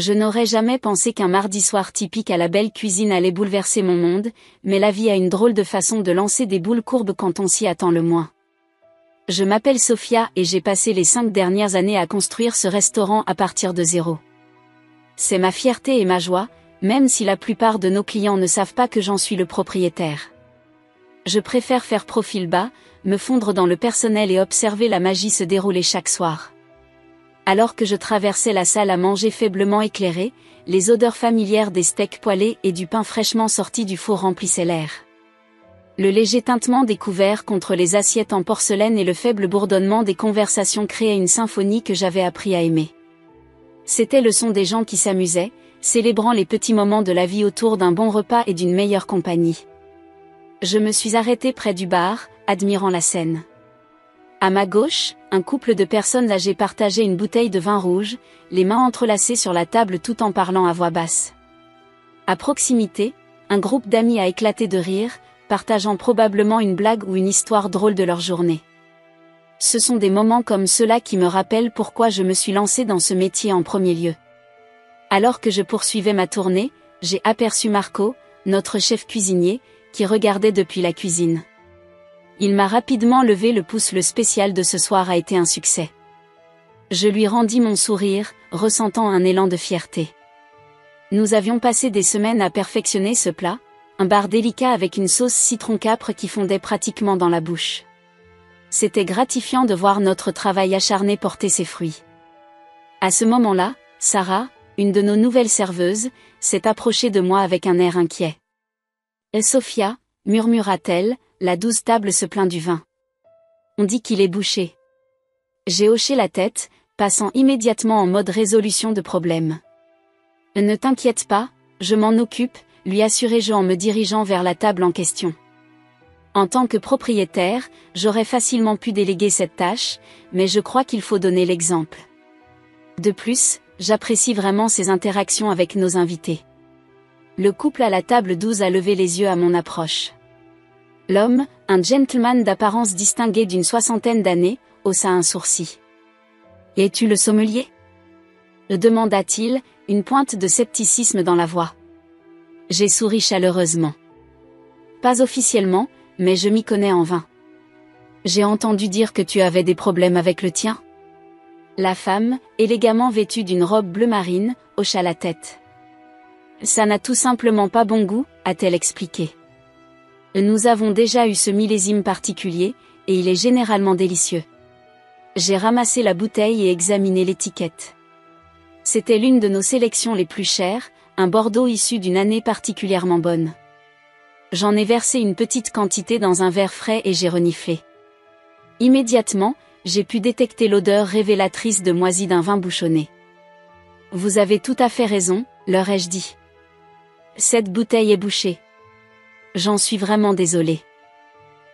Je n'aurais jamais pensé qu'un mardi soir typique à la belle cuisine allait bouleverser mon monde, mais la vie a une drôle de façon de lancer des boules courbes quand on s'y attend le moins. Je m'appelle Sophia et j'ai passé les 5 dernières années à construire ce restaurant à partir de zéro. C'est ma fierté et ma joie, même si la plupart de nos clients ne savent pas que j'en suis le propriétaire. Je préfère faire profil bas, me fondre dans le personnel et observer la magie se dérouler chaque soir. Alors que je traversais la salle à manger faiblement éclairée, les odeurs familières des steaks poêlés et du pain fraîchement sorti du four remplissaient l'air. Le léger tintement des couverts contre les assiettes en porcelaine et le faible bourdonnement des conversations créaient une symphonie que j'avais appris à aimer. C'était le son des gens qui s'amusaient, célébrant les petits moments de la vie autour d'un bon repas et d'une meilleure compagnie. Je me suis arrêtée près du bar, admirant la scène. À ma gauche, un couple de personnes âgées partageait une bouteille de vin rouge, les mains entrelacées sur la table tout en parlant à voix basse. À proximité, un groupe d'amis a éclaté de rire, partageant probablement une blague ou une histoire drôle de leur journée. Ce sont des moments comme ceux-là qui me rappellent pourquoi je me suis lancée dans ce métier en premier lieu. Alors que je poursuivais ma tournée, j'ai aperçu Marco, notre chef cuisinier, qui regardait depuis la cuisine. Il m'a rapidement levé le pouce. Le spécial de ce soir a été un succès. Je lui rendis mon sourire, ressentant un élan de fierté. Nous avions passé des semaines à perfectionner ce plat, un bar délicat avec une sauce citron-capre qui fondait pratiquement dans la bouche. C'était gratifiant de voir notre travail acharné porter ses fruits. À ce moment-là, Sarah, une de nos nouvelles serveuses, s'est approchée de moi avec un air inquiet. « Sophia » murmura-t-elle, la douce table se plaint du vin. On dit qu'il est bouché. J'ai hoché la tête, passant immédiatement en mode résolution de problème. Ne t'inquiète pas, je m'en occupe, lui assurai-je en me dirigeant vers la table en question. En tant que propriétaire, j'aurais facilement pu déléguer cette tâche, mais je crois qu'il faut donner l'exemple. De plus, j'apprécie vraiment ces interactions avec nos invités. Le couple à la table 12 a levé les yeux à mon approche. L'homme, un gentleman d'apparence distinguée d'une 60aine d'années, haussa un sourcil. « Es-tu le sommelier ?» demanda-t-il, une pointe de scepticisme dans la voix. J'ai souri chaleureusement. « Pas officiellement, mais je m'y connais en vin. J'ai entendu dire que tu avais des problèmes avec le tien ?» La femme, élégamment vêtue d'une robe bleu marine, hocha la tête. « Ça n'a tout simplement pas bon goût », a-t-elle expliqué. Nous avons déjà eu ce millésime particulier, et il est généralement délicieux. J'ai ramassé la bouteille et examiné l'étiquette. C'était l'une de nos sélections les plus chères, un Bordeaux issu d'une année particulièrement bonne. J'en ai versé une petite quantité dans un verre frais et j'ai reniflé. Immédiatement, j'ai pu détecter l'odeur révélatrice de moisi d'un vin bouchonné. Vous avez tout à fait raison, leur ai-je dit. Cette bouteille est bouchée. J'en suis vraiment désolée.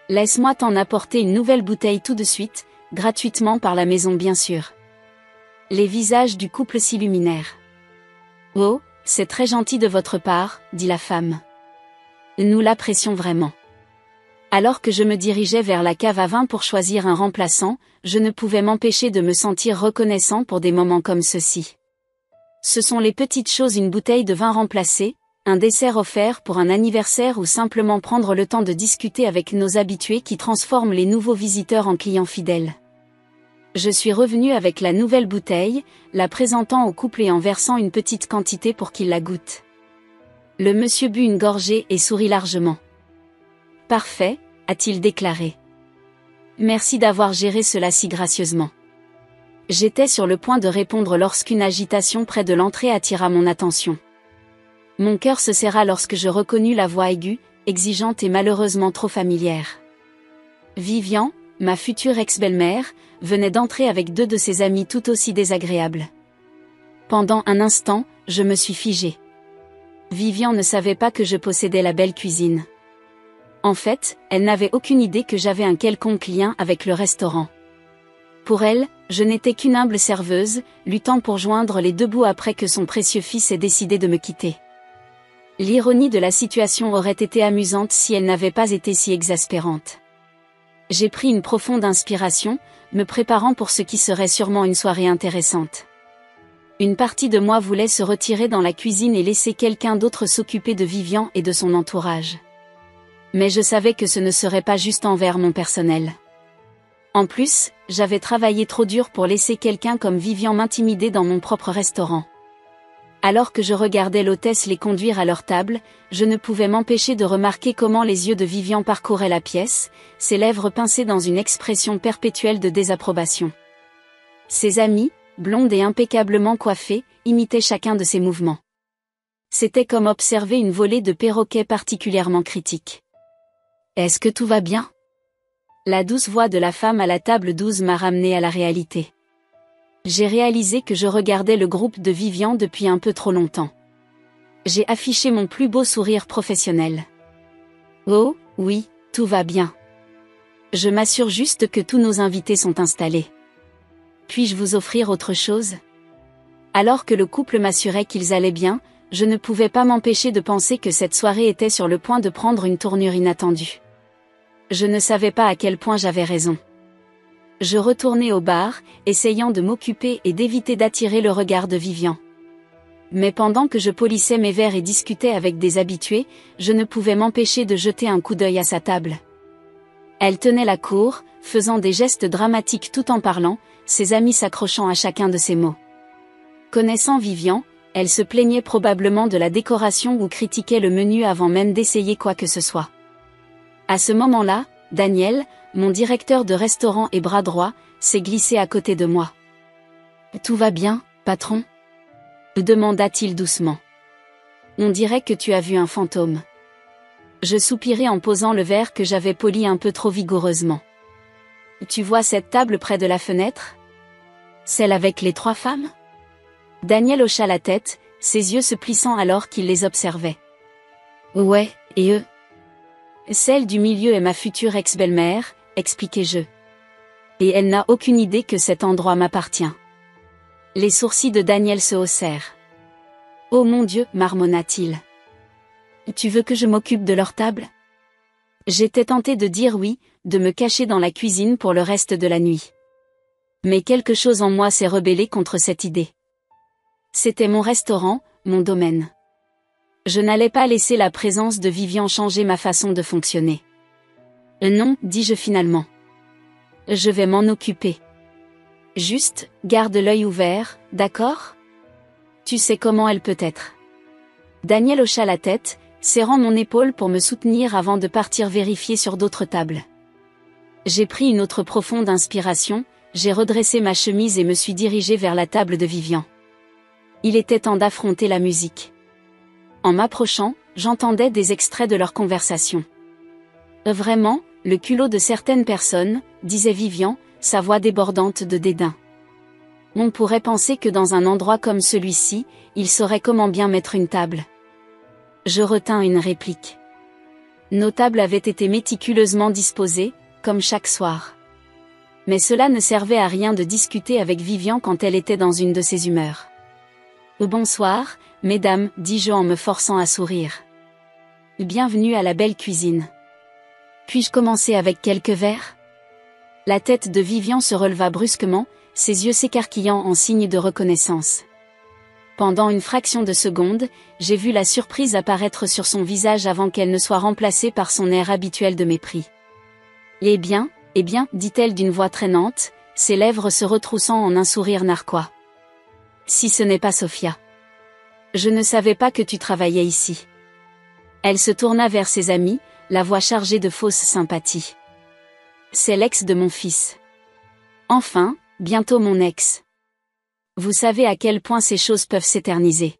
Laisse-moi t'en apporter une nouvelle bouteille tout de suite, gratuitement par la maison bien sûr. Les visages du couple s'illuminèrent. Oh, c'est très gentil de votre part, dit la femme. Nous l'apprécions vraiment. Alors que je me dirigeais vers la cave à vin pour choisir un remplaçant, je ne pouvais m'empêcher de me sentir reconnaissant pour des moments comme ceux-ci. Ce sont les petites choses, une bouteille de vin remplacée, un dessert offert pour un anniversaire ou simplement prendre le temps de discuter avec nos habitués qui transforment les nouveaux visiteurs en clients fidèles. Je suis revenue avec la nouvelle bouteille, la présentant au couple et en versant une petite quantité pour qu'il la goûte. Le monsieur but une gorgée et sourit largement. « Parfait », a-t-il déclaré. « Merci d'avoir géré cela si gracieusement. » J'étais sur le point de répondre lorsqu'une agitation près de l'entrée attira mon attention. Mon cœur se serra lorsque je reconnus la voix aiguë, exigeante et malheureusement trop familière. Vivian, ma future ex-belle-mère, venait d'entrer avec 2 de ses amis tout aussi désagréables. Pendant un instant, je me suis figée. Vivian ne savait pas que je possédais la belle cuisine. En fait, elle n'avait aucune idée que j'avais un quelconque lien avec le restaurant. Pour elle, je n'étais qu'une humble serveuse, luttant pour joindre les 2 bouts après que son précieux fils ait décidé de me quitter. L'ironie de la situation aurait été amusante si elle n'avait pas été si exaspérante. J'ai pris une profonde inspiration, me préparant pour ce qui serait sûrement une soirée intéressante. Une partie de moi voulait se retirer dans la cuisine et laisser quelqu'un d'autre s'occuper de Vivian et de son entourage. Mais je savais que ce ne serait pas juste envers mon personnel. En plus, j'avais travaillé trop dur pour laisser quelqu'un comme Vivian m'intimider dans mon propre restaurant. Alors que je regardais l'hôtesse les conduire à leur table, je ne pouvais m'empêcher de remarquer comment les yeux de Vivian parcouraient la pièce, ses lèvres pincées dans une expression perpétuelle de désapprobation. Ses amis, blondes et impeccablement coiffées, imitaient chacun de ses mouvements. C'était comme observer une volée de perroquets particulièrement critiques. « Est-ce que tout va bien ?» La douce voix de la femme à la table 12 m'a ramené à la réalité. J'ai réalisé que je regardais le groupe de Vivian depuis un peu trop longtemps. J'ai affiché mon plus beau sourire professionnel. « Oh, oui, tout va bien. Je m'assure juste que tous nos invités sont installés. Puis-je vous offrir autre chose ?» Alors que le couple m'assurait qu'ils allaient bien, je ne pouvais pas m'empêcher de penser que cette soirée était sur le point de prendre une tournure inattendue. Je ne savais pas à quel point j'avais raison. Je retournai au bar, essayant de m'occuper et d'éviter d'attirer le regard de Vivian. Mais pendant que je polissais mes verres et discutais avec des habitués, je ne pouvais m'empêcher de jeter un coup d'œil à sa table. Elle tenait la cour, faisant des gestes dramatiques tout en parlant, ses amis s'accrochant à chacun de ses mots. Connaissant Vivian, elle se plaignait probablement de la décoration ou critiquait le menu avant même d'essayer quoi que ce soit. À ce moment-là, Daniel, mon directeur de restaurant et bras droit, s'est glissé à côté de moi. « Tout va bien, patron ?» demanda-t-il doucement. « On dirait que tu as vu un fantôme. » Je soupirai en posant le verre que j'avais poli un peu trop vigoureusement. « Tu vois cette table près de la fenêtre ? Celle avec les 3 femmes ?» Daniel hocha la tête, ses yeux se plissant alors qu'il les observait. « Ouais, et eux ? Celle du milieu est ma future ex-belle-mère, expliquai-je. Et elle n'a aucune idée que cet endroit m'appartient. » Les sourcils de Daniel se haussèrent. « Oh mon Dieu, marmonna-t-il. Tu veux que je m'occupe de leur table ? » J'étais tentée de dire oui, de me cacher dans la cuisine pour le reste de la nuit. Mais quelque chose en moi s'est rebellé contre cette idée. C'était mon restaurant, mon domaine. Je n'allais pas laisser la présence de Vivian changer ma façon de fonctionner. « Non, dis-je finalement. Je vais m'en occuper. Juste, garde l'œil ouvert, d'accord ? Tu sais comment elle peut être. » Daniel hocha la tête, serrant mon épaule pour me soutenir avant de partir vérifier sur d'autres tables. J'ai pris une autre profonde inspiration, j'ai redressé ma chemise et me suis dirigée vers la table de Vivian. Il était temps d'affronter la musique. En m'approchant, j'entendais des extraits de leur conversation. « Vraiment, le culot de certaines personnes, » disait Vivian, sa voix débordante de dédain. « On pourrait penser que dans un endroit comme celui-ci, il saurait comment bien mettre une table. » Je retins une réplique. Nos tables avaient été méticuleusement disposées, comme chaque soir. Mais cela ne servait à rien de discuter avec Vivian quand elle était dans une de ses humeurs. « Bonsoir, mesdames, dis-je en me forçant à sourire. Bienvenue à la belle cuisine. Puis-je commencer avec quelques verres ? » La tête de Vivian se releva brusquement, ses yeux s'écarquillant en signe de reconnaissance. Pendant une fraction de seconde, j'ai vu la surprise apparaître sur son visage avant qu'elle ne soit remplacée par son air habituel de mépris. « Eh bien, dit-elle d'une voix traînante, ses lèvres se retroussant en un sourire narquois. « Si ce n'est pas Sophia. Je ne savais pas que tu travaillais ici. » Elle se tourna vers ses amis, la voix chargée de fausse sympathie. « C'est l'ex de mon fils. Enfin, bientôt mon ex. Vous savez à quel point ces choses peuvent s'éterniser. »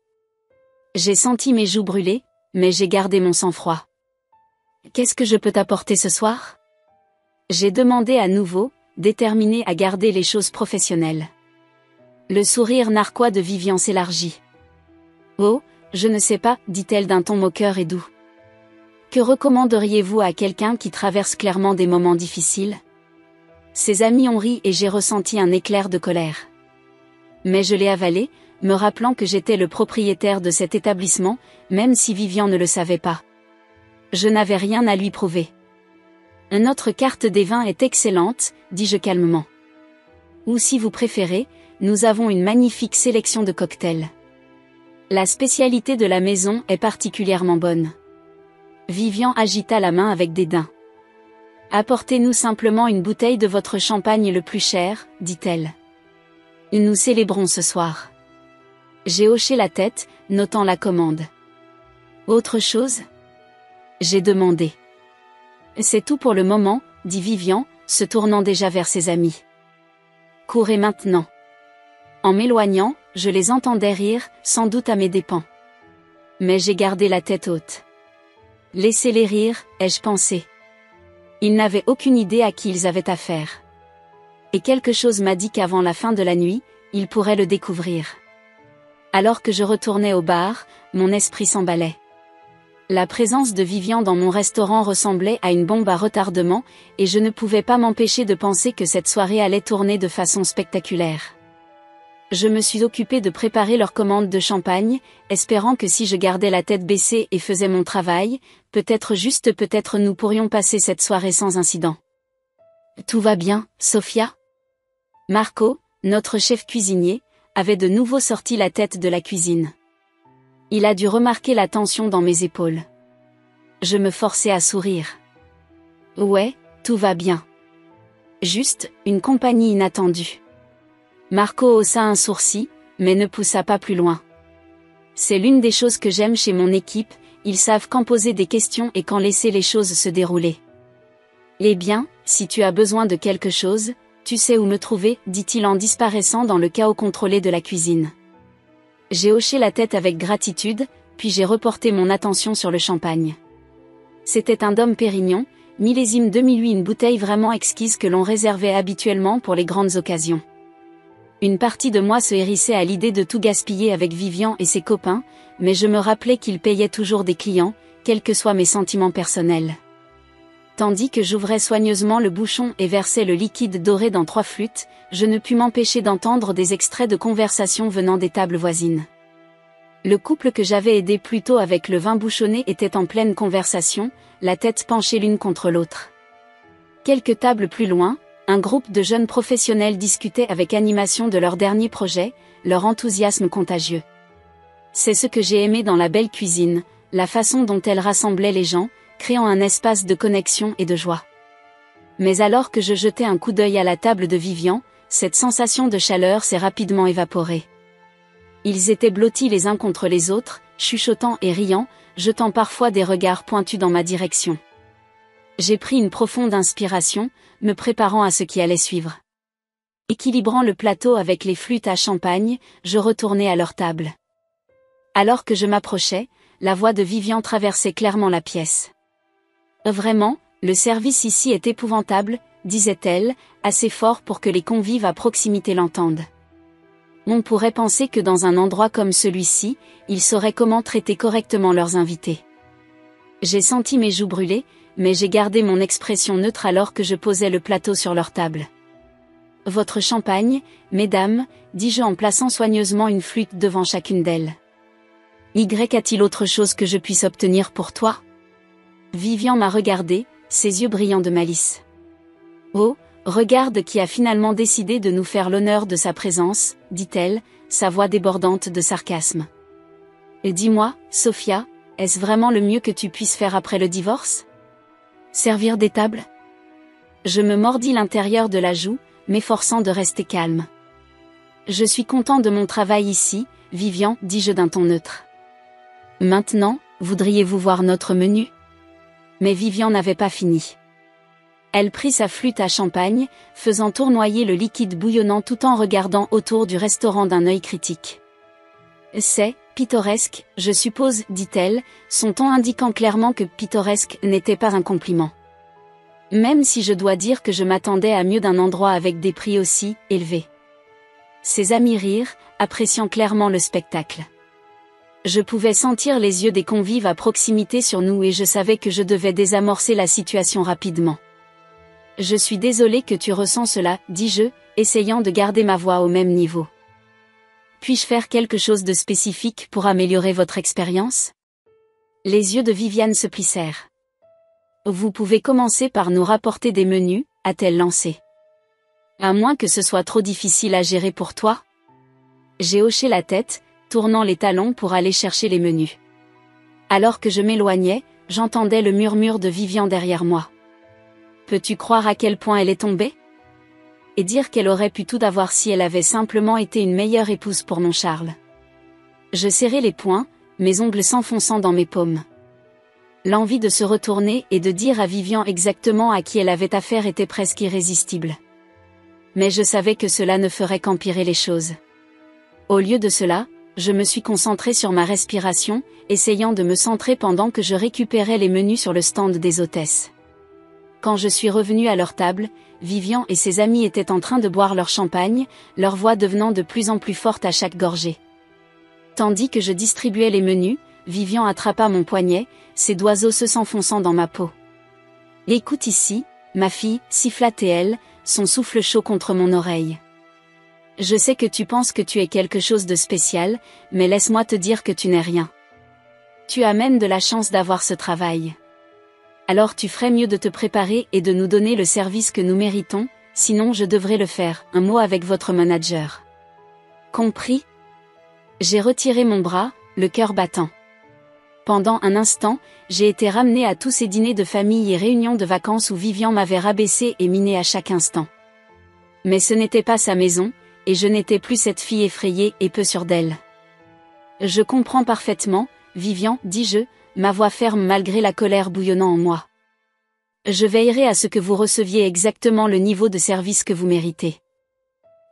J'ai senti mes joues brûler, mais j'ai gardé mon sang-froid. « Qu'est-ce que je peux t'apporter ce soir ? » J'ai demandé à nouveau, déterminée à garder les choses professionnelles. Le sourire narquois de Vivian s'élargit. « Oh, je ne sais pas, dit-elle d'un ton moqueur et doux. Que recommanderiez-vous à quelqu'un qui traverse clairement des moments difficiles ? » Ses amis ont ri et j'ai ressenti un éclair de colère. Mais je l'ai avalé, me rappelant que j'étais le propriétaire de cet établissement, même si Vivian ne le savait pas. Je n'avais rien à lui prouver. « Notre carte des vins est excellente, dis-je calmement. Ou si vous préférez, nous avons une magnifique sélection de cocktails. La spécialité de la maison est particulièrement bonne. Vivian agita la main avec dédain. Apportez-nous simplement une bouteille de votre champagne le plus cher, dit-elle. Nous célébrons ce soir. J'ai hoché la tête, notant la commande. Autre chose ? J'ai demandé. C'est tout pour le moment, dit Vivian, se tournant déjà vers ses amis. Courez maintenant. En m'éloignant, je les entendais rire, sans doute à mes dépens. Mais j'ai gardé la tête haute. Laissez-les rire, ai-je pensé. Ils n'avaient aucune idée à qui ils avaient affaire. Et quelque chose m'a dit qu'avant la fin de la nuit, ils pourraient le découvrir. Alors que je retournais au bar, mon esprit s'emballait. La présence de Vivian dans mon restaurant ressemblait à une bombe à retardement, et je ne pouvais pas m'empêcher de penser que cette soirée allait tourner de façon spectaculaire. Je me suis occupé de préparer leur commande de champagne, espérant que si je gardais la tête baissée et faisais mon travail, peut-être nous pourrions passer cette soirée sans incident. Tout va bien, Sofia ? Marco, notre chef cuisinier, avait de nouveau sorti la tête de la cuisine. Il a dû remarquer la tension dans mes épaules. Je me forçais à sourire. Ouais, tout va bien. Juste, une compagnie inattendue. Marco haussa un sourcil, mais ne poussa pas plus loin. C'est l'une des choses que j'aime chez mon équipe, ils savent quand poser des questions et quand laisser les choses se dérouler. Eh bien, si tu as besoin de quelque chose, tu sais où me trouver, dit-il en disparaissant dans le chaos contrôlé de la cuisine. J'ai hoché la tête avec gratitude, puis j'ai reporté mon attention sur le champagne. C'était un Dom Pérignon, millésime 2008, une bouteille vraiment exquise que l'on réservait habituellement pour les grandes occasions. Une partie de moi se hérissait à l'idée de tout gaspiller avec Vivian et ses copains, mais je me rappelais qu'ils payaient toujours des clients, quels que soient mes sentiments personnels. Tandis que j'ouvrais soigneusement le bouchon et versais le liquide doré dans 3 flûtes, je ne pus m'empêcher d'entendre des extraits de conversation venant des tables voisines. Le couple que j'avais aidé plus tôt avec le vin bouchonné était en pleine conversation, la tête penchée l'une contre l'autre. Quelques tables plus loin, un groupe de jeunes professionnels discutait avec animation de leur dernier projet, leur enthousiasme contagieux. C'est ce que j'ai aimé dans la belle cuisine, la façon dont elle rassemblait les gens, créant un espace de connexion et de joie. Mais alors que je jetais un coup d'œil à la table de Vivian, cette sensation de chaleur s'est rapidement évaporée. Ils étaient blottis les uns contre les autres, chuchotant et riant, jetant parfois des regards pointus dans ma direction. J'ai pris une profonde inspiration, me préparant à ce qui allait suivre. Équilibrant le plateau avec les flûtes à champagne, je retournai à leur table. Alors que je m'approchais, la voix de Vivian traversait clairement la pièce. Vraiment, le service ici est épouvantable, disait-elle, assez fort pour que les convives à proximité l'entendent. On pourrait penser que dans un endroit comme celui-ci, ils sauraient comment traiter correctement leurs invités. J'ai senti mes joues brûler, mais j'ai gardé mon expression neutre alors que je posais le plateau sur leur table. Votre champagne, mesdames, dis-je en plaçant soigneusement une flûte devant chacune d'elles. Y a-t-il autre chose que je puisse obtenir pour toi ? Vivian m'a regardé, ses yeux brillants de malice. Oh, regarde qui a finalement décidé de nous faire l'honneur de sa présence, dit-elle, sa voix débordante de sarcasme. Et dis-moi, Sofia, est-ce vraiment le mieux que tu puisses faire après le divorce ? Servir des tables ? Je me mordis l'intérieur de la joue, m'efforçant de rester calme. Je suis content de mon travail ici, Vivian, dis-je d'un ton neutre. Maintenant, voudriez-vous voir notre menu ? Mais Vivian n'avait pas fini. Elle prit sa flûte à champagne, faisant tournoyer le liquide bouillonnant tout en regardant autour du restaurant d'un œil critique. C'est pittoresque, je suppose, dit-elle, son ton indiquant clairement que pittoresque n'était pas un compliment. Même si je dois dire que je m'attendais à mieux d'un endroit avec des prix aussi élevés. Ses amis rirent, appréciant clairement le spectacle. Je pouvais sentir les yeux des convives à proximité sur nous et je savais que je devais désamorcer la situation rapidement. Je suis désolé que tu ressens cela, dis-je, essayant de garder ma voix au même niveau. Puis-je faire quelque chose de spécifique pour améliorer votre expérience ? Les yeux de Viviane se plissèrent. Vous pouvez commencer par nous rapporter des menus, a-t-elle lancé. À moins que ce soit trop difficile à gérer pour toi ? J'ai hoché la tête, tournant les talons pour aller chercher les menus. Alors que je m'éloignais, j'entendais le murmure de Vivian derrière moi. Peux-tu croire à quel point elle est tombée? Et dire qu'elle aurait pu tout avoir si elle avait simplement été une meilleure épouse pour mon Charles. Je serrai les poings, mes ongles s'enfonçant dans mes paumes. L'envie de se retourner et de dire à Vivian exactement à qui elle avait affaire était presque irrésistible. Mais je savais que cela ne ferait qu'empirer les choses. Au lieu de cela, je me suis concentrée sur ma respiration, essayant de me centrer pendant que je récupérais les menus sur le stand des hôtesses. Quand je suis revenue à leur table, Vivian et ses amis étaient en train de boire leur champagne, leur voix devenant de plus en plus forte à chaque gorgée. Tandis que je distribuais les menus, Vivian attrapa mon poignet, ses doigts osseux s'enfonçant dans ma peau. « Écoute ici, ma fille, siffla-t-elle, son souffle chaud contre mon oreille. Je sais que tu penses que tu es quelque chose de spécial, mais laisse-moi te dire que tu n'es rien. Tu as même de la chance d'avoir ce travail. Alors tu ferais mieux de te préparer et de nous donner le service que nous méritons, sinon je devrais le faire, un mot avec votre manager. Compris ? J'ai retiré mon bras, le cœur battant. Pendant un instant, j'ai été ramenée à tous ces dîners de famille et réunions de vacances où Vivian m'avait rabaissée et minée à chaque instant. Mais ce n'était pas sa maison, et je n'étais plus cette fille effrayée et peu sûre d'elle. Je comprends parfaitement, Vivian, dis-je, ma voix ferme malgré la colère bouillonnant en moi. Je veillerai à ce que vous receviez exactement le niveau de service que vous méritez.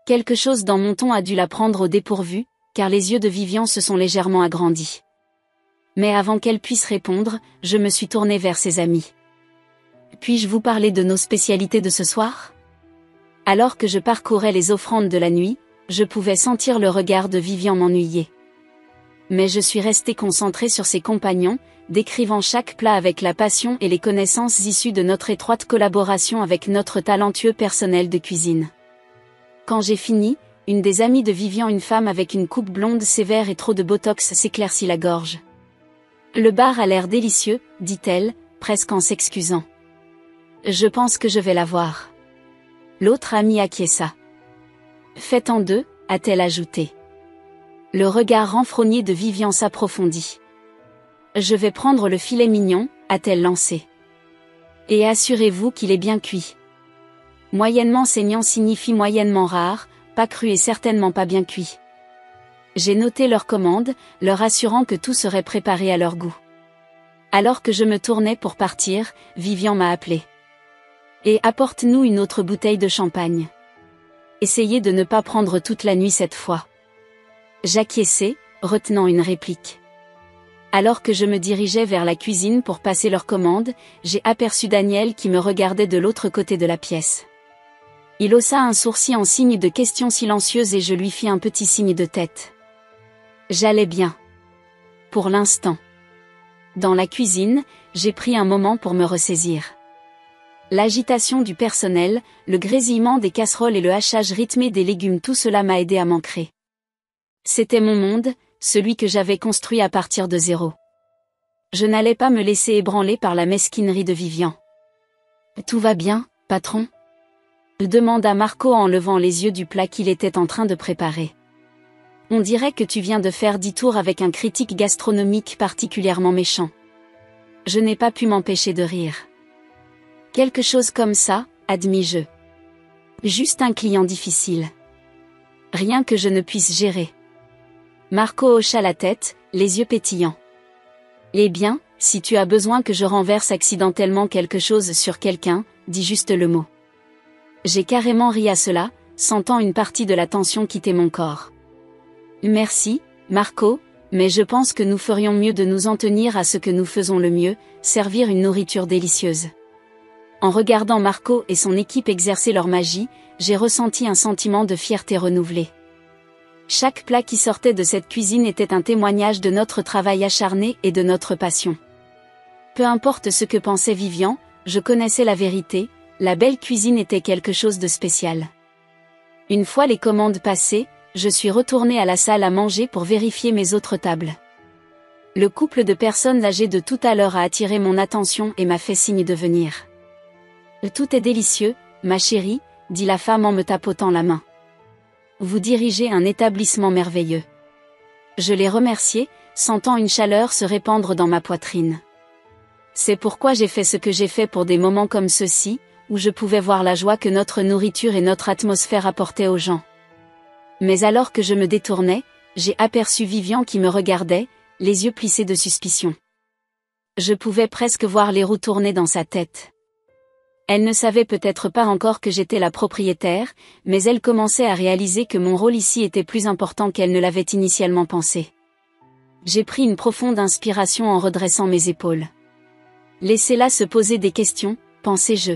Quelque chose dans mon ton a dû la prendre au dépourvu, car les yeux de Vivian se sont légèrement agrandis. Mais avant qu'elle puisse répondre, je me suis tournée vers ses amis. Puis-je vous parler de nos spécialités de ce soir? Alors que je parcourais les offrandes de la nuit, je pouvais sentir le regard de Vivian m'ennuyer. Mais je suis restée concentrée sur ses compagnons, décrivant chaque plat avec la passion et les connaissances issues de notre étroite collaboration avec notre talentueux personnel de cuisine. Quand j'ai fini, une des amies de Vivian, une femme avec une coupe blonde sévère et trop de botox, s'éclaircit la gorge. Le bar a l'air délicieux, dit-elle, presque en s'excusant. Je pense que je vais la voir. L'autre amie acquiesça. Faites en deux, a-t-elle ajouté. Le regard renfrogné de Vivian s'approfondit. Je vais prendre le filet mignon, a-t-elle lancé. Et assurez-vous qu'il est bien cuit. Moyennement saignant signifie moyennement rare, pas cru et certainement pas bien cuit. J'ai noté leur commande, leur assurant que tout serait préparé à leur goût. Alors que je me tournais pour partir, Vivian m'a appelé. Et apporte-nous une autre bouteille de champagne. Essayez de ne pas prendre toute la nuit cette fois. J'acquiesçai, retenant une réplique. Alors que je me dirigeais vers la cuisine pour passer leur commande, j'ai aperçu Daniel qui me regardait de l'autre côté de la pièce. Il haussa un sourcil en signe de question silencieuse et je lui fis un petit signe de tête. J'allais bien. Pour l'instant. Dans la cuisine, j'ai pris un moment pour me ressaisir. L'agitation du personnel, le grésillement des casseroles et le hachage rythmé des légumes, tout cela m'a aidé à m'ancrer. C'était mon monde, celui que j'avais construit à partir de zéro. Je n'allais pas me laisser ébranler par la mesquinerie de Vivian. « Tout va bien, patron ?» demanda Marco en levant les yeux du plat qu'il était en train de préparer. « On dirait que tu viens de faire 10 tours avec un critique gastronomique particulièrement méchant. » Je n'ai pas pu m'empêcher de rire. « Quelque chose comme ça, admis-je. Juste un client difficile. Rien que je ne puisse gérer. » Marco hocha la tête, les yeux pétillants. « Eh bien, si tu as besoin que je renverse accidentellement quelque chose sur quelqu'un, dis juste le mot. » J'ai carrément ri à cela, sentant une partie de la tension quitter mon corps. « Merci, Marco, mais je pense que nous ferions mieux de nous en tenir à ce que nous faisons le mieux, servir une nourriture délicieuse. » En regardant Marco et son équipe exercer leur magie, j'ai ressenti un sentiment de fierté renouvelée. Chaque plat qui sortait de cette cuisine était un témoignage de notre travail acharné et de notre passion. Peu importe ce que pensait Vivian, je connaissais la vérité, la belle cuisine était quelque chose de spécial. Une fois les commandes passées, je suis retournée à la salle à manger pour vérifier mes autres tables. Le couple de personnes âgées de tout à l'heure a attiré mon attention et m'a fait signe de venir. « Tout est délicieux, ma chérie », dit la femme en me tapotant la main. Vous dirigez un établissement merveilleux. Je l'ai remercié, sentant une chaleur se répandre dans ma poitrine. C'est pourquoi j'ai fait ce que j'ai fait pour des moments comme ceux-ci, où je pouvais voir la joie que notre nourriture et notre atmosphère apportaient aux gens. Mais alors que je me détournais, j'ai aperçu Vivian qui me regardait, les yeux plissés de suspicion. Je pouvais presque voir les roues tourner dans sa tête. Elle ne savait peut-être pas encore que j'étais la propriétaire, mais elle commençait à réaliser que mon rôle ici était plus important qu'elle ne l'avait initialement pensé. J'ai pris une profonde inspiration en redressant mes épaules. Laissez-la se poser des questions, pensais-je.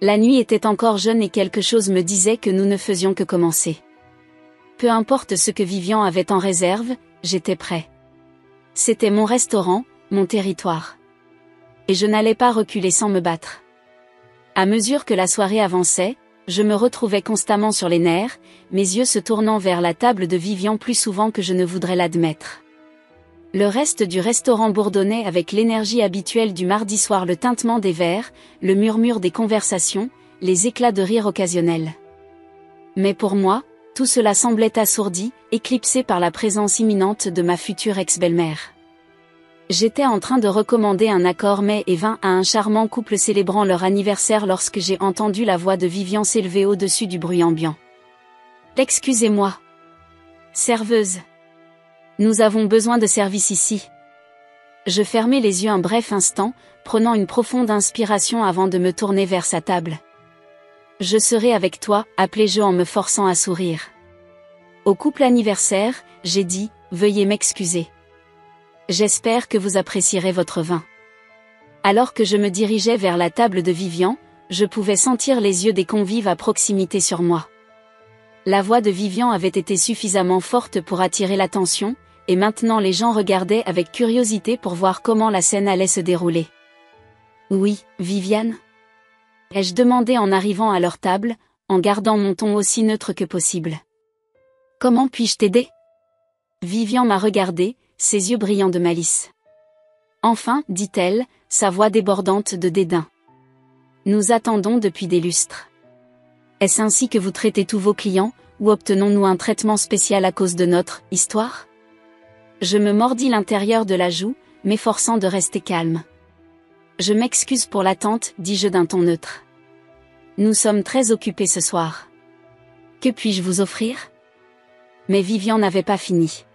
La nuit était encore jeune et quelque chose me disait que nous ne faisions que commencer. Peu importe ce que Vivian avait en réserve, j'étais prêt. C'était mon restaurant, mon territoire. Et je n'allais pas reculer sans me battre. À mesure que la soirée avançait, je me retrouvais constamment sur les nerfs, mes yeux se tournant vers la table de Vivian plus souvent que je ne voudrais l'admettre. Le reste du restaurant bourdonnait avec l'énergie habituelle du mardi soir, le tintement des verres, le murmure des conversations, les éclats de rire occasionnels. Mais pour moi, tout cela semblait assourdi, éclipsé par la présence imminente de ma future ex-belle-mère. J'étais en train de recommander un accord mets et vin à un charmant couple célébrant leur anniversaire lorsque j'ai entendu la voix de Vivian s'élever au-dessus du bruit ambiant. « Excusez-moi. Serveuse. Nous avons besoin de service ici. » Je fermai les yeux un bref instant, prenant une profonde inspiration avant de me tourner vers sa table. « Je serai avec toi, » appelai-je en me forçant à sourire. Au couple anniversaire, j'ai dit, « Veuillez m'excuser. J'espère que vous apprécierez votre vin. » Alors que je me dirigeais vers la table de Vivian, je pouvais sentir les yeux des convives à proximité sur moi. La voix de Vivian avait été suffisamment forte pour attirer l'attention, et maintenant les gens regardaient avec curiosité pour voir comment la scène allait se dérouler. « Oui, Viviane ?» ai-je demandé en arrivant à leur table, en gardant mon ton aussi neutre que possible. « Comment puis-je t'aider ?» Vivian m'a regardé, ses yeux brillants de malice. « Enfin, dit-elle, sa voix débordante de dédain. Nous attendons depuis des lustres. Est-ce ainsi que vous traitez tous vos clients, ou obtenons-nous un traitement spécial à cause de notre histoire ?» Je me mordis l'intérieur de la joue, m'efforçant de rester calme. « Je m'excuse pour l'attente, dis-je d'un ton neutre. Nous sommes très occupés ce soir. Que puis-je vous offrir ?» Mais Vivian n'avait pas fini.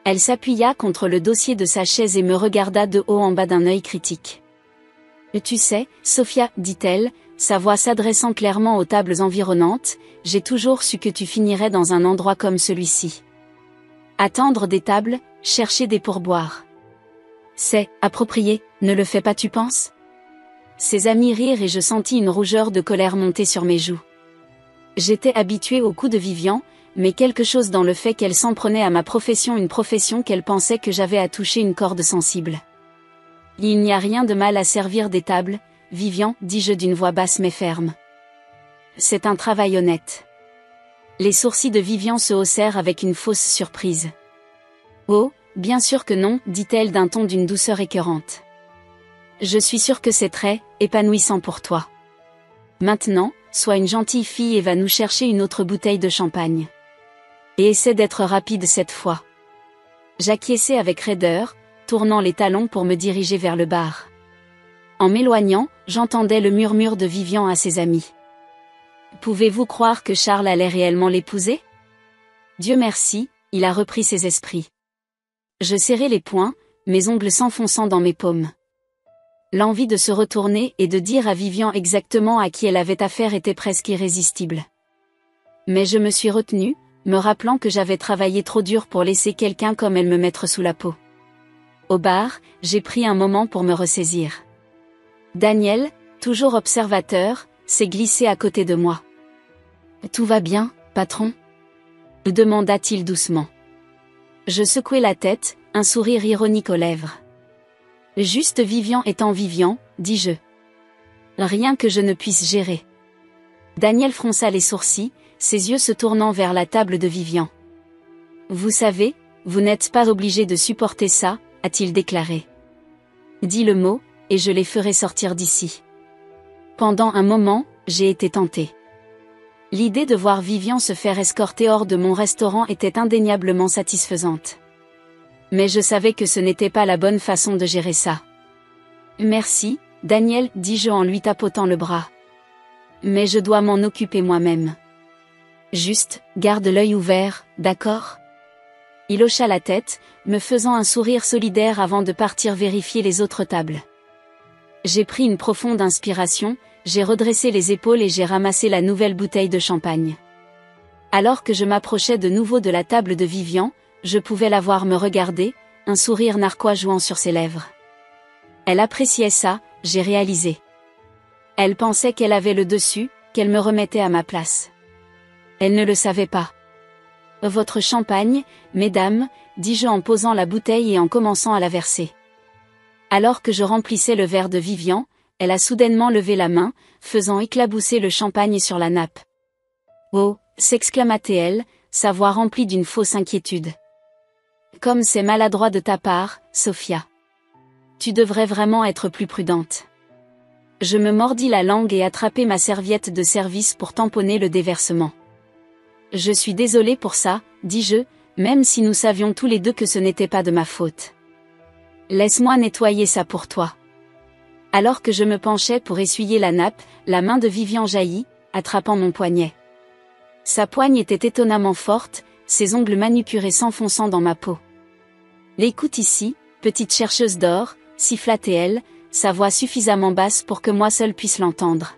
Elle s'appuya contre le dossier de sa chaise et me regarda de haut en bas d'un œil critique. « Tu sais, Sophia, dit-elle, sa voix s'adressant clairement aux tables environnantes, j'ai toujours su que tu finirais dans un endroit comme celui-ci. Attendre des tables, chercher des pourboires. C'est approprié, ne le fais pas, tu penses ?» Ses amis rirent et je sentis une rougeur de colère monter sur mes joues. J'étais habituée aux coups de Vivian, mais quelque chose dans le fait qu'elle s'en prenait à ma profession, une profession qu'elle pensait que j'avais à toucher une corde sensible. « Il n'y a rien de mal à servir des tables, Vivian, dis-je d'une voix basse mais ferme. C'est un travail honnête. » Les sourcils de Vivian se haussèrent avec une fausse surprise. « Oh, bien sûr que non, dit-elle d'un ton d'une douceur écœurante. Je suis sûre que c'est très épanouissant pour toi. Maintenant, sois une gentille fille et va nous chercher une autre bouteille de champagne. Et essaie d'être rapide cette fois. » J'acquiesçai avec raideur, tournant les talons pour me diriger vers le bar. En m'éloignant, j'entendais le murmure de Vivian à ses amis. « Pouvez-vous croire que Charles allait réellement l'épouser ? Dieu merci, il a repris ses esprits. » Je serrai les poings, mes ongles s'enfonçant dans mes paumes. L'envie de se retourner et de dire à Vivian exactement à qui elle avait affaire était presque irrésistible. Mais je me suis retenue, me rappelant que j'avais travaillé trop dur pour laisser quelqu'un comme elle me mettre sous la peau. Au bar, j'ai pris un moment pour me ressaisir. Daniel, toujours observateur, s'est glissé à côté de moi. « Tout va bien, patron ?» demanda-t-il doucement. Je secouai la tête, un sourire ironique aux lèvres. « Juste Vivian étant Vivian, dis-je. Rien que je ne puisse gérer. » Daniel fronça les sourcils, ses yeux se tournant vers la table de Vivian. « Vous savez, vous n'êtes pas obligé de supporter ça, » a-t-il déclaré. « Dis le mot, et je les ferai sortir d'ici. » Pendant un moment, j'ai été tentée. L'idée de voir Vivian se faire escorter hors de mon restaurant était indéniablement satisfaisante. Mais je savais que ce n'était pas la bonne façon de gérer ça. Merci, Daniel, dis-je en lui tapotant le bras. Mais je dois m'en occuper moi-même. Juste, garde l'œil ouvert, d'accord ? Il hocha la tête, me faisant un sourire solidaire avant de partir vérifier les autres tables. J'ai pris une profonde inspiration, j'ai redressé les épaules et j'ai ramassé la nouvelle bouteille de champagne. Alors que je m'approchais de nouveau de la table de Vivian, je pouvais la voir me regarder, un sourire narquois jouant sur ses lèvres. Elle appréciait ça, j'ai réalisé. Elle pensait qu'elle avait le dessus, qu'elle me remettait à ma place. Elle ne le savait pas. Votre champagne, mesdames, dis-je en posant la bouteille et en commençant à la verser. Alors que je remplissais le verre de Vivian, elle a soudainement levé la main, faisant éclabousser le champagne sur la nappe. Oh, s'exclama-t-elle, sa voix remplie d'une fausse inquiétude. Comme c'est maladroit de ta part, Sophia. Tu devrais vraiment être plus prudente. Je me mordis la langue et attrapai ma serviette de service pour tamponner le déversement. Je suis désolée pour ça, dis-je, même si nous savions tous les deux que ce n'était pas de ma faute. Laisse-moi nettoyer ça pour toi. Alors que je me penchais pour essuyer la nappe, la main de Vivian jaillit, attrapant mon poignet. Sa poigne était étonnamment forte, ses ongles manucurés s'enfonçant dans ma peau. L'écoute ici, petite chercheuse d'or, siffla-t-elle, sa voix suffisamment basse pour que moi seule puisse l'entendre.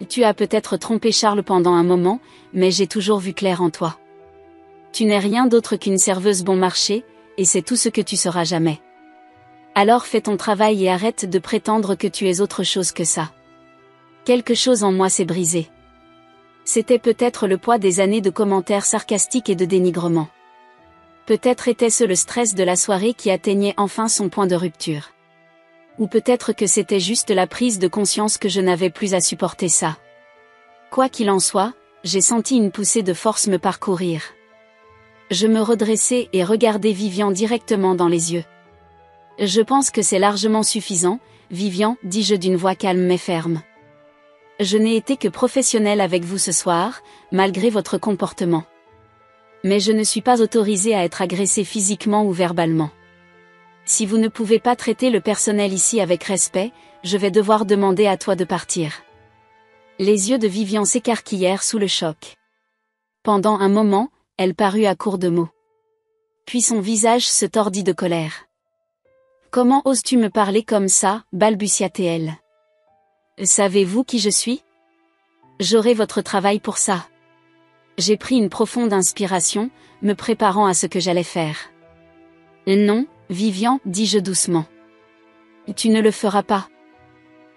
Tu as peut-être trompé Charles pendant un moment, mais j'ai toujours vu clair en toi. Tu n'es rien d'autre qu'une serveuse bon marché, et c'est tout ce que tu seras jamais. Alors fais ton travail et arrête de prétendre que tu es autre chose que ça. Quelque chose en moi s'est brisé. C'était peut-être le poids des années de commentaires sarcastiques et de dénigrement. Peut-être était-ce le stress de la soirée qui atteignait enfin son point de rupture. Ou peut-être que c'était juste la prise de conscience que je n'avais plus à supporter ça. Quoi qu'il en soit, j'ai senti une poussée de force me parcourir. Je me redressai et regardai Vivian directement dans les yeux. Je pense que c'est largement suffisant, Vivian, dis-je d'une voix calme mais ferme. Je n'ai été que professionnelle avec vous ce soir, malgré votre comportement. Mais je ne suis pas autorisée à être agressée physiquement ou verbalement. Si vous ne pouvez pas traiter le personnel ici avec respect, je vais devoir demander à toi de partir. Les yeux de Vivian s'écarquillèrent sous le choc. Pendant un moment, elle parut à court de mots. Puis son visage se tordit de colère. « Comment oses-tu me parler comme ça ?» balbutia-t-elle. « Savez-vous qui je suis ? J'aurai votre travail pour ça. » J'ai pris une profonde inspiration, me préparant à ce que j'allais faire. « Non, Vivian, dis-je doucement. Tu ne le feras pas. »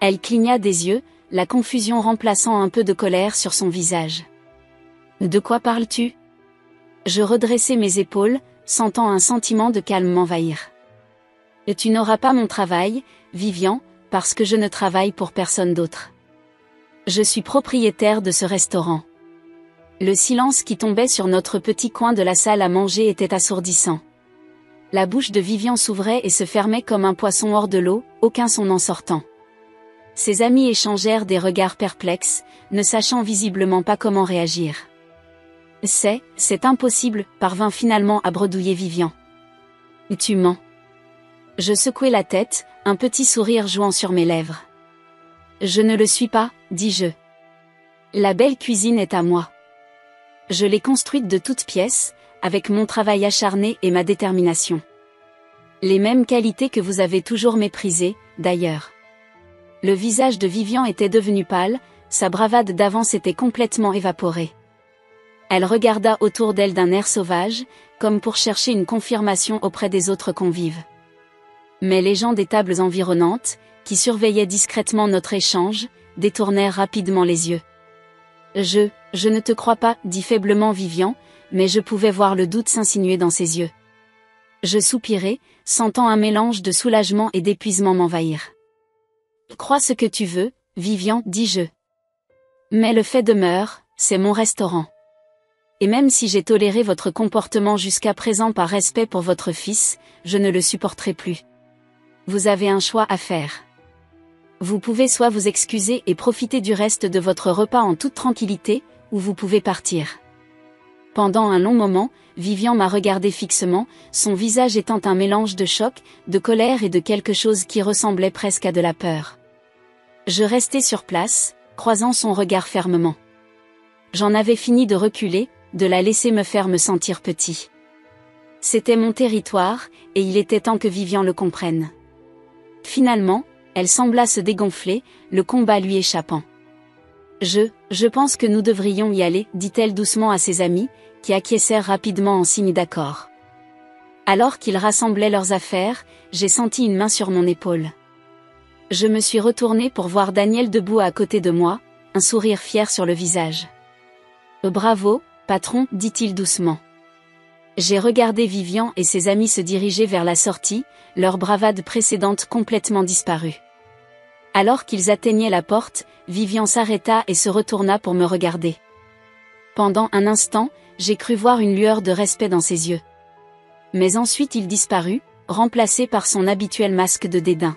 Elle cligna des yeux, la confusion remplaçant un peu de colère sur son visage. « De quoi parles-tu ? » Je redressai mes épaules, sentant un sentiment de calme m'envahir. « Et tu n'auras pas mon travail, Vivian, parce que je ne travaille pour personne d'autre. Je suis propriétaire de ce restaurant. » Le silence qui tombait sur notre petit coin de la salle à manger était assourdissant. La bouche de Vivian s'ouvrait et se fermait comme un poisson hors de l'eau, aucun son en sortant. Ses amis échangèrent des regards perplexes, ne sachant visiblement pas comment réagir. « C'est impossible », parvint finalement à bredouiller Vivian. « Tu mens. » Je secouai la tête, un petit sourire jouant sur mes lèvres. « Je ne le suis pas, dis-je. La belle cuisine est à moi. Je l'ai construite de toutes pièces, avec mon travail acharné et ma détermination. Les mêmes qualités que vous avez toujours méprisées, d'ailleurs. » Le visage de Vivian était devenu pâle, sa bravade d'avant s'était complètement évaporée. Elle regarda autour d'elle d'un air sauvage, comme pour chercher une confirmation auprès des autres convives. Mais les gens des tables environnantes, qui surveillaient discrètement notre échange, détournèrent rapidement les yeux. « Je ne te crois pas, dit faiblement Vivian, mais je pouvais voir le doute s'insinuer dans ses yeux. Je soupirai, sentant un mélange de soulagement et d'épuisement m'envahir. « Crois ce que tu veux, Vivian, dis-je. Mais le fait demeure, c'est mon restaurant. Et même si j'ai toléré votre comportement jusqu'à présent par respect pour votre fils, je ne le supporterai plus. Vous avez un choix à faire. Vous pouvez soit vous excuser et profiter du reste de votre repas en toute tranquillité, ou vous pouvez partir. Pendant un long moment, Vivian m'a regardé fixement, son visage étant un mélange de choc, de colère et de quelque chose qui ressemblait presque à de la peur. Je restais sur place, croisant son regard fermement. J'en avais fini de reculer, de la laisser me faire me sentir petit. C'était mon territoire, et il était temps que Vivian le comprenne. Finalement, elle sembla se dégonfler, le combat lui échappant. Je pense que nous devrions y aller, dit-elle doucement à ses amis, qui acquiescèrent rapidement en signe d'accord. Alors qu'ils rassemblaient leurs affaires, j'ai senti une main sur mon épaule. Je me suis retournée pour voir Daniel debout à côté de moi, un sourire fier sur le visage. « Bravo, patron », dit-il doucement. J'ai regardé Vivian et ses amis se diriger vers la sortie, leur bravade précédente complètement disparue. Alors qu'ils atteignaient la porte, Vivian s'arrêta et se retourna pour me regarder. Pendant un instant, j'ai cru voir une lueur de respect dans ses yeux. Mais ensuite il disparut, remplacé par son habituel masque de dédain.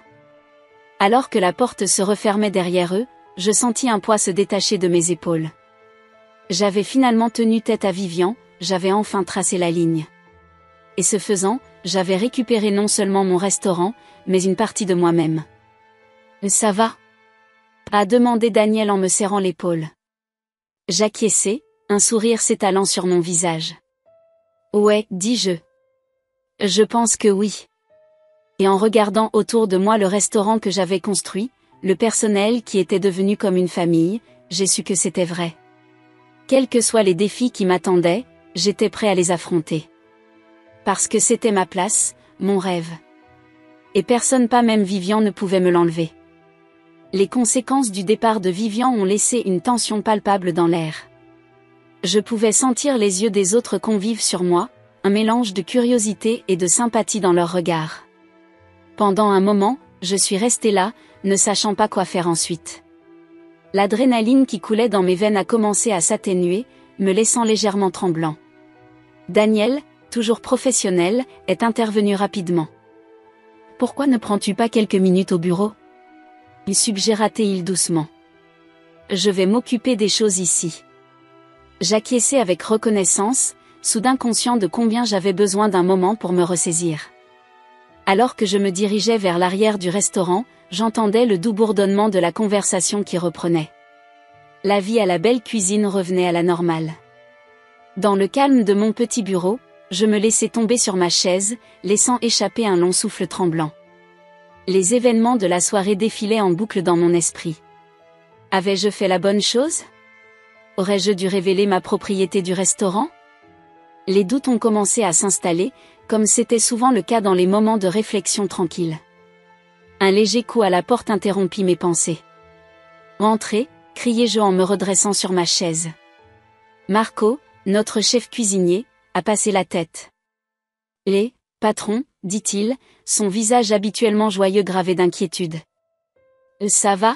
Alors que la porte se refermait derrière eux, je sentis un poids se détacher de mes épaules. J'avais finalement tenu tête à Vivian, j'avais enfin tracé la ligne. Et ce faisant, j'avais récupéré non seulement mon restaurant, mais une partie de moi-même. « Ça va ?» a demandé Daniel en me serrant l'épaule. J'acquiesçai, un sourire s'étalant sur mon visage. « Ouais, dis-je. Je pense que oui. » Et en regardant autour de moi le restaurant que j'avais construit, le personnel qui était devenu comme une famille, j'ai su que c'était vrai. Quels que soient les défis qui m'attendaient, j'étais prêt à les affronter. Parce que c'était ma place, mon rêve. Et personne, pas même Vivian, ne pouvait me l'enlever. Les conséquences du départ de Vivian ont laissé une tension palpable dans l'air. Je pouvais sentir les yeux des autres convives sur moi, un mélange de curiosité et de sympathie dans leurs regards. Pendant un moment, je suis resté là, ne sachant pas quoi faire ensuite. L'adrénaline qui coulait dans mes veines a commencé à s'atténuer, me laissant légèrement tremblant. Daniel, toujours professionnel, est intervenu rapidement. « Pourquoi ne prends-tu pas quelques minutes au bureau ?» suggéra-t-il doucement. « Je vais m'occuper des choses ici. » J'acquiesçai avec reconnaissance, soudain conscient de combien j'avais besoin d'un moment pour me ressaisir. Alors que je me dirigeais vers l'arrière du restaurant, j'entendais le doux bourdonnement de la conversation qui reprenait. La vie à la belle cuisine revenait à la normale. Dans le calme de mon petit bureau, je me laissai tomber sur ma chaise, laissant échapper un long souffle tremblant. Les événements de la soirée défilaient en boucle dans mon esprit. Avais-je fait la bonne chose ? Aurais-je dû révéler ma propriété du restaurant ? Les doutes ont commencé à s'installer, comme c'était souvent le cas dans les moments de réflexion tranquille. Un léger coup à la porte interrompit mes pensées. « Entrez !» criai-je en me redressant sur ma chaise. Marco, notre chef cuisinier, a passé la tête. « Les patron, dit-il, son visage habituellement joyeux gravé d'inquiétude. « Ça va ?»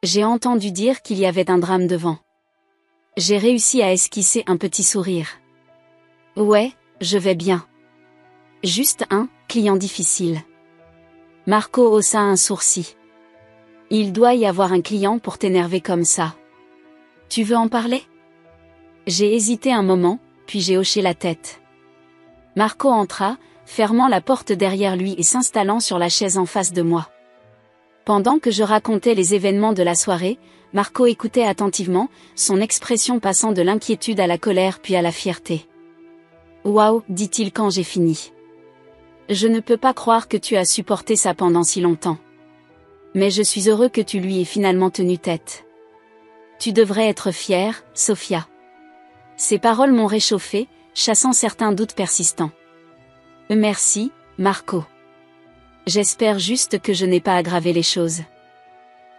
J'ai entendu dire qu'il y avait un drame devant. J'ai réussi à esquisser un petit sourire. « Ouais, je vais bien. Juste un client difficile. » Marco haussa un sourcil. « Il doit y avoir un client pour t'énerver comme ça. Tu veux en parler ?» J'ai hésité un moment, puis j'ai hoché la tête. Marco entra, fermant la porte derrière lui et s'installant sur la chaise en face de moi. Pendant que je racontais les événements de la soirée, Marco écoutait attentivement, son expression passant de l'inquiétude à la colère puis à la fierté. « Waouh » dit-il quand j'ai fini. « Je ne peux pas croire que tu as supporté ça pendant si longtemps. Mais je suis heureux que tu lui aies finalement tenu tête. Tu devrais être fière, Sophia. » Ces paroles m'ont réchauffé, chassant certains doutes persistants. « Merci, Marco. J'espère juste que je n'ai pas aggravé les choses. »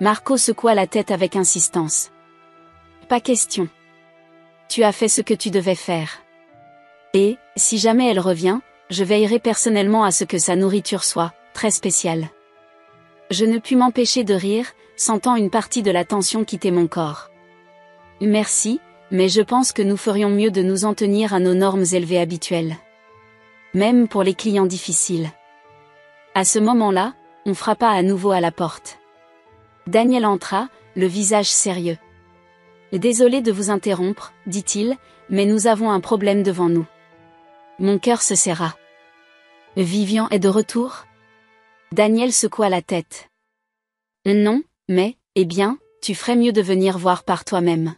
Marco secoua la tête avec insistance. « Pas question. Tu as fait ce que tu devais faire. Et, si jamais elle revient, je veillerai personnellement à ce que sa nourriture soit très spéciale. » Je ne pus m'empêcher de rire, sentant une partie de la tension quitter mon corps. « Merci, mais je pense que nous ferions mieux de nous en tenir à nos normes élevées habituelles. Même pour les clients difficiles. » À ce moment-là, on frappa à nouveau à la porte. Daniel entra, le visage sérieux. « Désolé de vous interrompre, dit-il, mais nous avons un problème devant nous. Mon cœur se serra. Vivian est de retour? Daniel secoua la tête. Non, mais, eh bien, tu ferais mieux de venir voir par toi-même.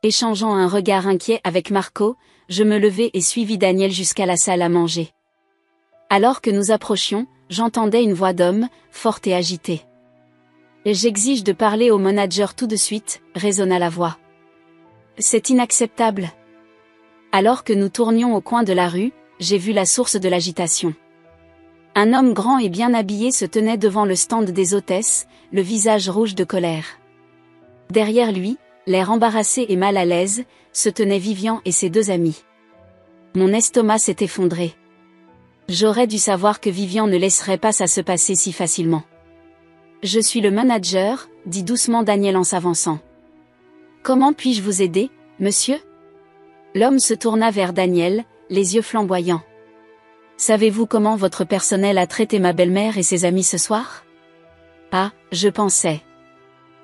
Échangeant un regard inquiet avec Marco, je me levai et suivis Daniel jusqu'à la salle à manger. Alors que nous approchions, j'entendais une voix d'homme, forte et agitée. J'exige de parler au manager tout de suite, résonna la voix. C'est inacceptable. Alors que nous tournions au coin de la rue, j'ai vu la source de l'agitation. Un homme grand et bien habillé se tenait devant le stand des hôtesses, le visage rouge de colère. Derrière lui, l'air embarrassé et mal à l'aise, se tenaient Vivian et ses deux amis. Mon estomac s'est effondré. J'aurais dû savoir que Vivian ne laisserait pas ça se passer si facilement. Je suis le manager, dit doucement Daniel en s'avançant. Comment puis-je vous aider, monsieur? L'homme se tourna vers Daniel, les yeux flamboyants. Savez-vous comment votre personnel a traité ma belle-mère et ses amis ce soir? Ah, je pensais.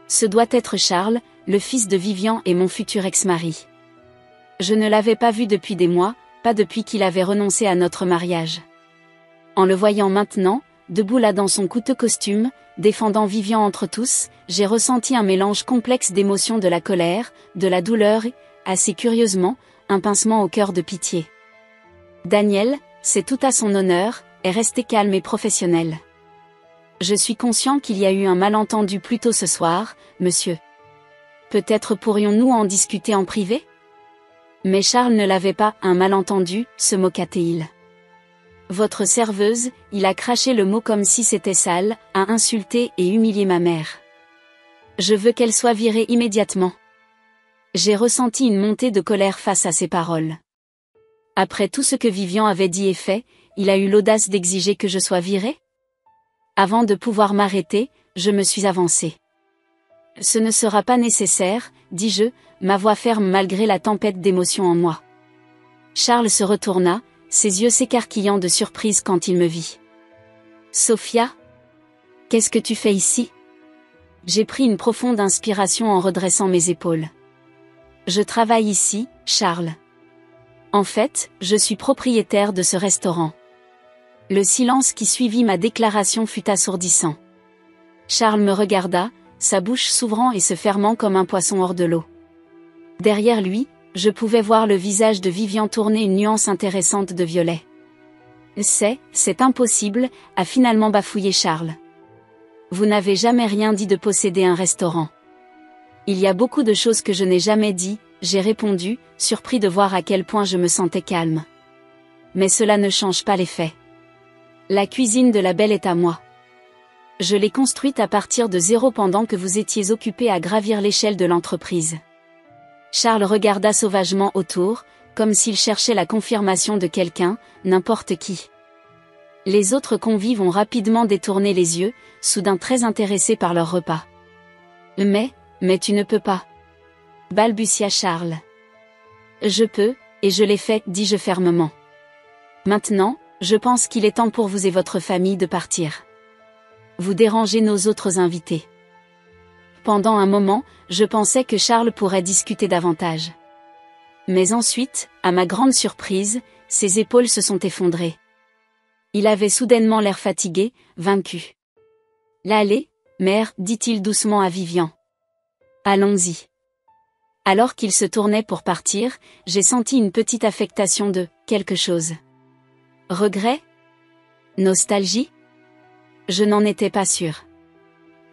Ce doit être Charles, le fils de Vivian et mon futur ex-mari. Je ne l'avais pas vu depuis des mois, pas depuis qu'il avait renoncé à notre mariage. En le voyant maintenant, debout là dans son coûteux costume, défendant Vivian entre tous, j'ai ressenti un mélange complexe d'émotions, de la colère, de la douleur et, assez curieusement, un pincement au cœur de pitié. Daniel, c'est tout à son honneur, est resté calme et professionnel. Je suis conscient qu'il y a eu un malentendu plus tôt ce soir, monsieur. Peut-être pourrions-nous en discuter en privé? Mais Charles ne l'avait pas, un malentendu, se moqua-t-il. Votre serveuse, il a craché le mot comme si c'était sale, a insulté et humilié ma mère. Je veux qu'elle soit virée immédiatement. J'ai ressenti une montée de colère face à ces paroles. Après tout ce que Vivian avait dit et fait, il a eu l'audace d'exiger que je sois virée? Avant de pouvoir m'arrêter, je me suis avancée. Ce ne sera pas nécessaire, dis-je, ma voix ferme malgré la tempête d'émotions en moi. Charles se retourna, ses yeux s'écarquillant de surprise quand il me vit. Sophia? Qu'est-ce que tu fais ici? J'ai pris une profonde inspiration en redressant mes épaules. Je travaille ici, Charles. En fait, je suis propriétaire de ce restaurant. Le silence qui suivit ma déclaration fut assourdissant. Charles me regarda, sa bouche s'ouvrant et se fermant comme un poisson hors de l'eau. Derrière lui, je pouvais voir le visage de Vivian tourner une nuance intéressante de violet. C'est impossible, a finalement bafouillé Charles. Vous n'avez jamais rien dit de posséder un restaurant. Il y a beaucoup de choses que je n'ai jamais dit, j'ai répondu, surpris de voir à quel point je me sentais calme. Mais cela ne change pas les faits. La cuisine de la Belle est à moi. Je l'ai construite à partir de zéro pendant que vous étiez occupé à gravir l'échelle de l'entreprise. Charles regarda sauvagement autour, comme s'il cherchait la confirmation de quelqu'un, n'importe qui. Les autres convives ont rapidement détourné les yeux, soudain très intéressés par leur repas. Mais tu ne peux pas. Balbutia Charles. Je peux, et je l'ai fait, dis-je fermement. Maintenant, je pense qu'il est temps pour vous et votre famille de partir. Vous dérangez nos autres invités. Pendant un moment, je pensais que Charles pourrait discuter davantage. Mais ensuite, à ma grande surprise, ses épaules se sont effondrées. Il avait soudainement l'air fatigué, vaincu. Allez, mère, dit-il doucement à Vivian. Allons-y. Alors qu'il se tournait pour partir, j'ai senti une petite affectation de quelque chose. Regret? Nostalgie? Je n'en étais pas sûre.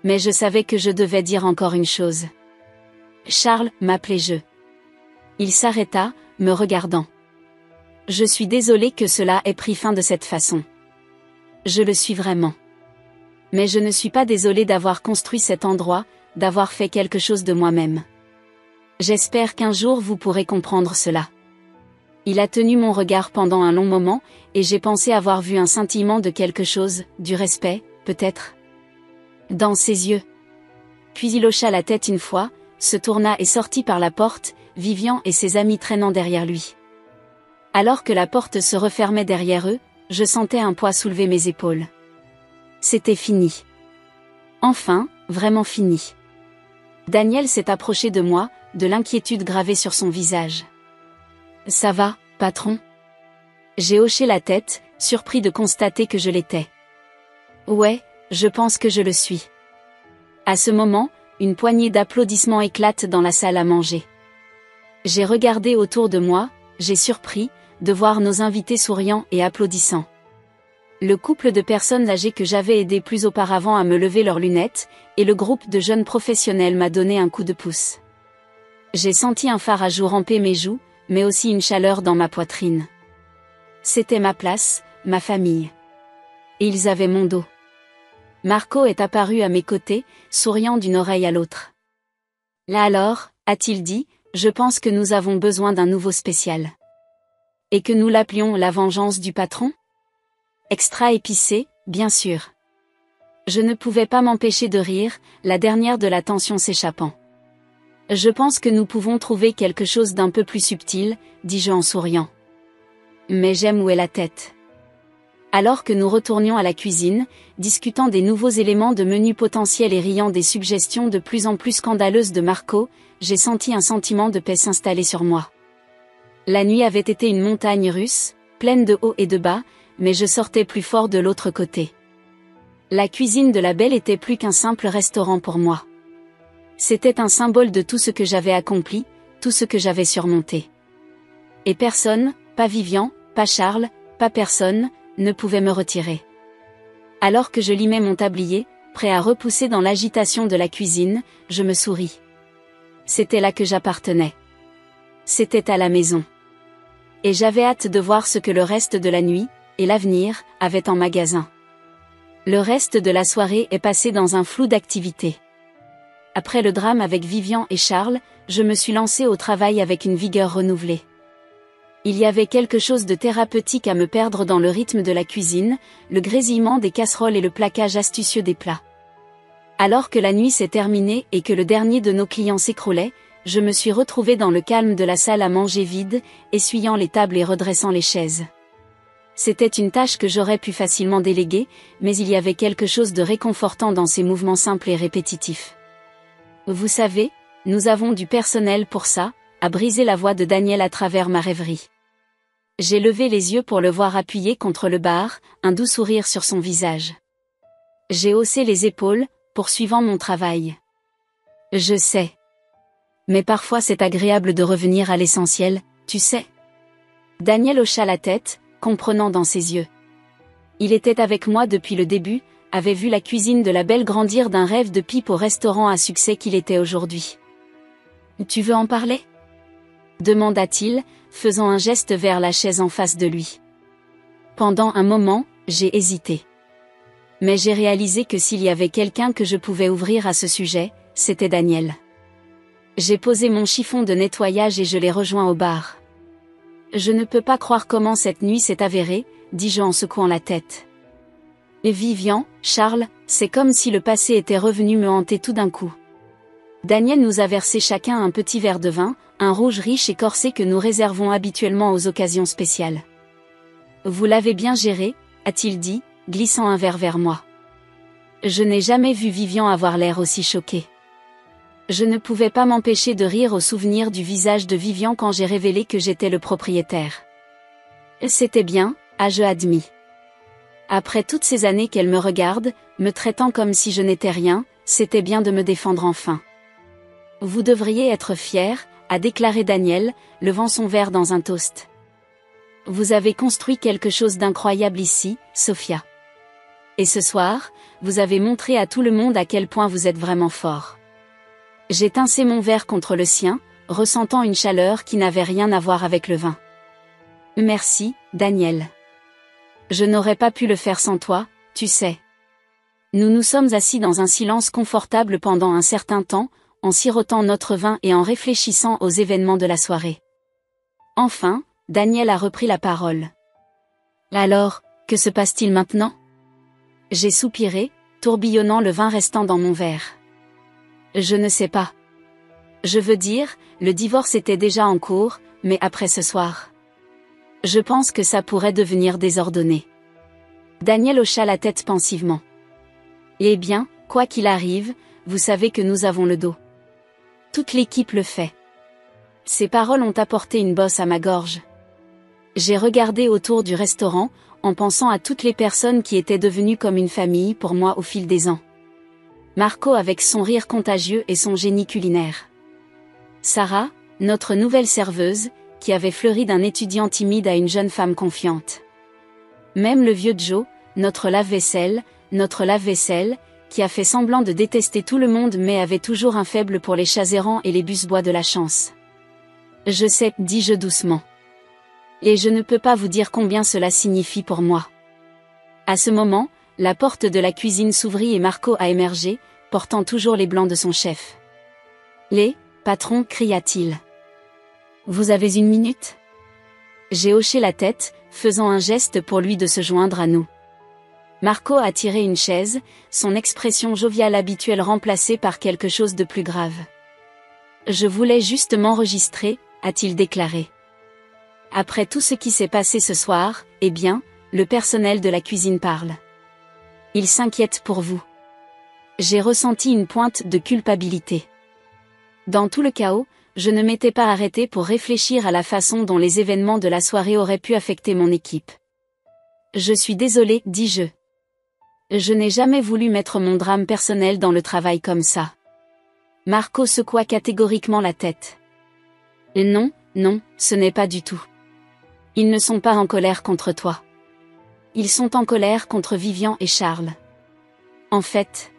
Mais je savais que je devais dire encore une chose. Charles, m'appelai-je. Il s'arrêta, me regardant. Je suis désolée que cela ait pris fin de cette façon. Je le suis vraiment. Mais je ne suis pas désolée d'avoir construit cet endroit, d'avoir fait quelque chose de moi-même. J'espère qu'un jour vous pourrez comprendre cela. Il a tenu mon regard pendant un long moment, et j'ai pensé avoir vu un scintillement de quelque chose, du respect, peut-être. Dans ses yeux. Puis il hocha la tête une fois, se tourna et sortit par la porte, Vivian et ses amis traînant derrière lui. Alors que la porte se refermait derrière eux, je sentais un poids soulever mes épaules. C'était fini. Enfin, vraiment fini. Daniel s'est approché de moi, de l'inquiétude gravée sur son visage. Ça va, patron? J'ai hoché la tête, surpris de constater que je l'étais. Ouais, je pense que je le suis. À ce moment, une poignée d'applaudissements éclate dans la salle à manger. J'ai regardé autour de moi, j'ai surpris, de voir nos invités souriants et applaudissant. Le couple de personnes âgées que j'avais aidé plus auparavant à me lever leurs lunettes, et le groupe de jeunes professionnels m'a donné un coup de pouce. J'ai senti un fard à jour ramper mes joues, mais aussi une chaleur dans ma poitrine. C'était ma place, ma famille. Et ils avaient mon dos. Marco est apparu à mes côtés, souriant d'une oreille à l'autre. Là alors, a-t-il dit, je pense que nous avons besoin d'un nouveau spécial. Et que nous l'appelions la vengeance du patron? Extra épicé, bien sûr. Je ne pouvais pas m'empêcher de rire, la dernière de la tension s'échappant. Je pense que nous pouvons trouver quelque chose d'un peu plus subtil, dis-je en souriant. Mais j'aime où est la tête. Alors que nous retournions à la cuisine, discutant des nouveaux éléments de menu potentiel et riant des suggestions de plus en plus scandaleuses de Marco, j'ai senti un sentiment de paix s'installer sur moi. La nuit avait été une montagne russe, pleine de hauts et de bas, mais je sortais plus fort de l'autre côté. La cuisine de la Belle était plus qu'un simple restaurant pour moi. C'était un symbole de tout ce que j'avais accompli, tout ce que j'avais surmonté. Et personne, pas Vivian, pas Charles, pas personne, ne pouvait me retirer. Alors que je limais mon tablier, prêt à repousser dans l'agitation de la cuisine, je me souris. C'était là que j'appartenais. C'était à la maison. Et j'avais hâte de voir ce que le reste de la nuit, et l'avenir, avait en magasin. Le reste de la soirée est passé dans un flou d'activités. Après le drame avec Vivian et Charles, je me suis lancée au travail avec une vigueur renouvelée. Il y avait quelque chose de thérapeutique à me perdre dans le rythme de la cuisine, le grésillement des casseroles et le plaquage astucieux des plats. Alors que la nuit s'est terminée et que le dernier de nos clients s'écroulait, je me suis retrouvée dans le calme de la salle à manger vide, essuyant les tables et redressant les chaises. C'était une tâche que j'aurais pu facilement déléguer, mais il y avait quelque chose de réconfortant dans ces mouvements simples et répétitifs. Vous savez, nous avons du personnel pour ça, a brisé la voix de Daniel à travers ma rêverie. J'ai levé les yeux pour le voir appuyé contre le bar, un doux sourire sur son visage. J'ai haussé les épaules, poursuivant mon travail. Je sais. Mais parfois c'est agréable de revenir à l'essentiel, tu sais. Daniel hocha la tête, comprenant dans ses yeux. Il était avec moi depuis le début, avait vu la cuisine de la Belle grandir d'un rêve de pipe au restaurant à succès qu'il était aujourd'hui. Tu veux en parler? Demanda-t-il, faisant un geste vers la chaise en face de lui. Pendant un moment, j'ai hésité. Mais j'ai réalisé que s'il y avait quelqu'un que je pouvais ouvrir à ce sujet, c'était Daniel. J'ai posé mon chiffon de nettoyage et je l'ai rejoint au bar. Je ne peux pas croire comment cette nuit s'est avérée, dis-je en secouant la tête. Vivian, Charles, c'est comme si le passé était revenu me hanter tout d'un coup. Daniel nous a versé chacun un petit verre de vin, un rouge riche et corsé que nous réservons habituellement aux occasions spéciales. Vous l'avez bien géré, a-t-il dit, glissant un verre vers moi. Je n'ai jamais vu Vivian avoir l'air aussi choqué. Je ne pouvais pas m'empêcher de rire au souvenir du visage de Vivian quand j'ai révélé que j'étais le propriétaire. C'était bien, ai-je admis. Après toutes ces années qu'elle me regarde, me traitant comme si je n'étais rien, c'était bien de me défendre enfin. Vous devriez être fier, a déclaré Daniel, levant son verre dans un toast. Vous avez construit quelque chose d'incroyable ici, Sophia. Et ce soir, vous avez montré à tout le monde à quel point vous êtes vraiment fort. J'ai tincé mon verre contre le sien, ressentant une chaleur qui n'avait rien à voir avec le vin. Merci, Daniel. Je n'aurais pas pu le faire sans toi, tu sais. Nous nous sommes assis dans un silence confortable pendant un certain temps, en sirotant notre vin et en réfléchissant aux événements de la soirée. Enfin, Daniel a repris la parole. Alors, que se passe-t-il maintenant? J'ai soupiré, tourbillonnant le vin restant dans mon verre. Je ne sais pas. Je veux dire, le divorce était déjà en cours, mais après ce soir. Je pense que ça pourrait devenir désordonné. Daniel hocha la tête pensivement. Eh bien, quoi qu'il arrive, vous savez que nous avons le dos. Toute l'équipe le fait. Ces paroles ont apporté une bosse à ma gorge. J'ai regardé autour du restaurant, en pensant à toutes les personnes qui étaient devenues comme une famille pour moi au fil des ans. Marco avec son rire contagieux et son génie culinaire. Sarah, notre nouvelle serveuse, qui avait fleuri d'un étudiant timide à une jeune femme confiante. Même le vieux Joe, notre lave-vaisselle, qui a fait semblant de détester tout le monde mais avait toujours un faible pour les chats errants et les bus-bois de la chance. Je sais, dis-je doucement. Et je ne peux pas vous dire combien cela signifie pour moi. À ce moment, la porte de la cuisine s'ouvrit et Marco a émergé, portant toujours les blancs de son chef. Patron, cria-t-il. Vous avez une minute ? J'ai hoché la tête, faisant un geste pour lui de se joindre à nous. Marco a tiré une chaise, son expression joviale habituelle remplacée par quelque chose de plus grave. Je voulais juste m'enregistrer, a-t-il déclaré. Après tout ce qui s'est passé ce soir, eh bien, le personnel de la cuisine parle. Il s'inquiète pour vous. J'ai ressenti une pointe de culpabilité. Dans tout le chaos, je ne m'étais pas arrêté pour réfléchir à la façon dont les événements de la soirée auraient pu affecter mon équipe. Je suis désolé, dis-je. Je n'ai jamais voulu mettre mon drame personnel dans le travail comme ça. Marco secoua catégoriquement la tête. Non, ce n'est pas du tout. Ils ne sont pas en colère contre toi. Ils sont en colère contre Vivian et Charles. En fait.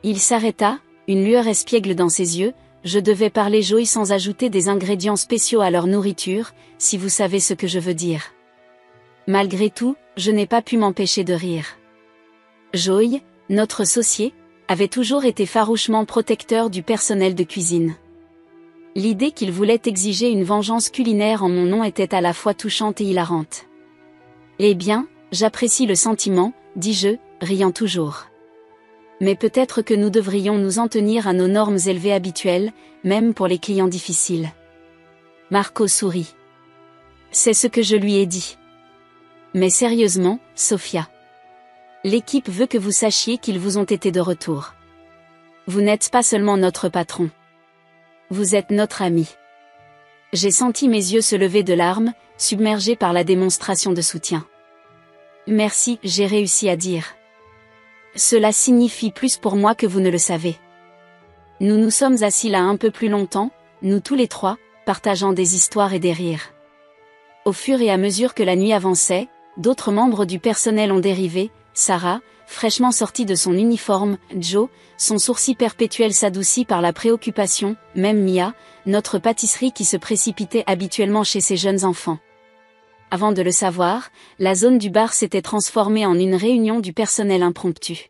Il s'arrêta, une lueur espiègle dans ses yeux. Je devais parler Joey sans ajouter des ingrédients spéciaux à leur nourriture, si vous savez ce que je veux dire. Malgré tout, je n'ai pas pu m'empêcher de rire. Joey, notre associé, avait toujours été farouchement protecteur du personnel de cuisine. L'idée qu'il voulait exiger une vengeance culinaire en mon nom était à la fois touchante et hilarante. Eh bien, j'apprécie le sentiment, dis-je, riant toujours. Mais peut-être que nous devrions nous en tenir à nos normes élevées habituelles, même pour les clients difficiles. Marco sourit. C'est ce que je lui ai dit. Mais sérieusement, Sophia. L'équipe veut que vous sachiez qu'ils vous ont été de retour. Vous n'êtes pas seulement notre patron. Vous êtes notre ami. J'ai senti mes yeux se lever de larmes, submergés par la démonstration de soutien. Merci, j'ai réussi à dire. Cela signifie plus pour moi que vous ne le savez. Nous nous sommes assis là un peu plus longtemps, nous tous les trois, partageant des histoires et des rires. Au fur et à mesure que la nuit avançait, d'autres membres du personnel ont dérivé, Sarah, fraîchement sortie de son uniforme, Joe, son sourcil perpétuel s'adoucit par la préoccupation, même Mia, notre pâtisserie qui se précipitait habituellement chez ses jeunes enfants. Avant de le savoir, la zone du bar s'était transformée en une réunion du personnel impromptue.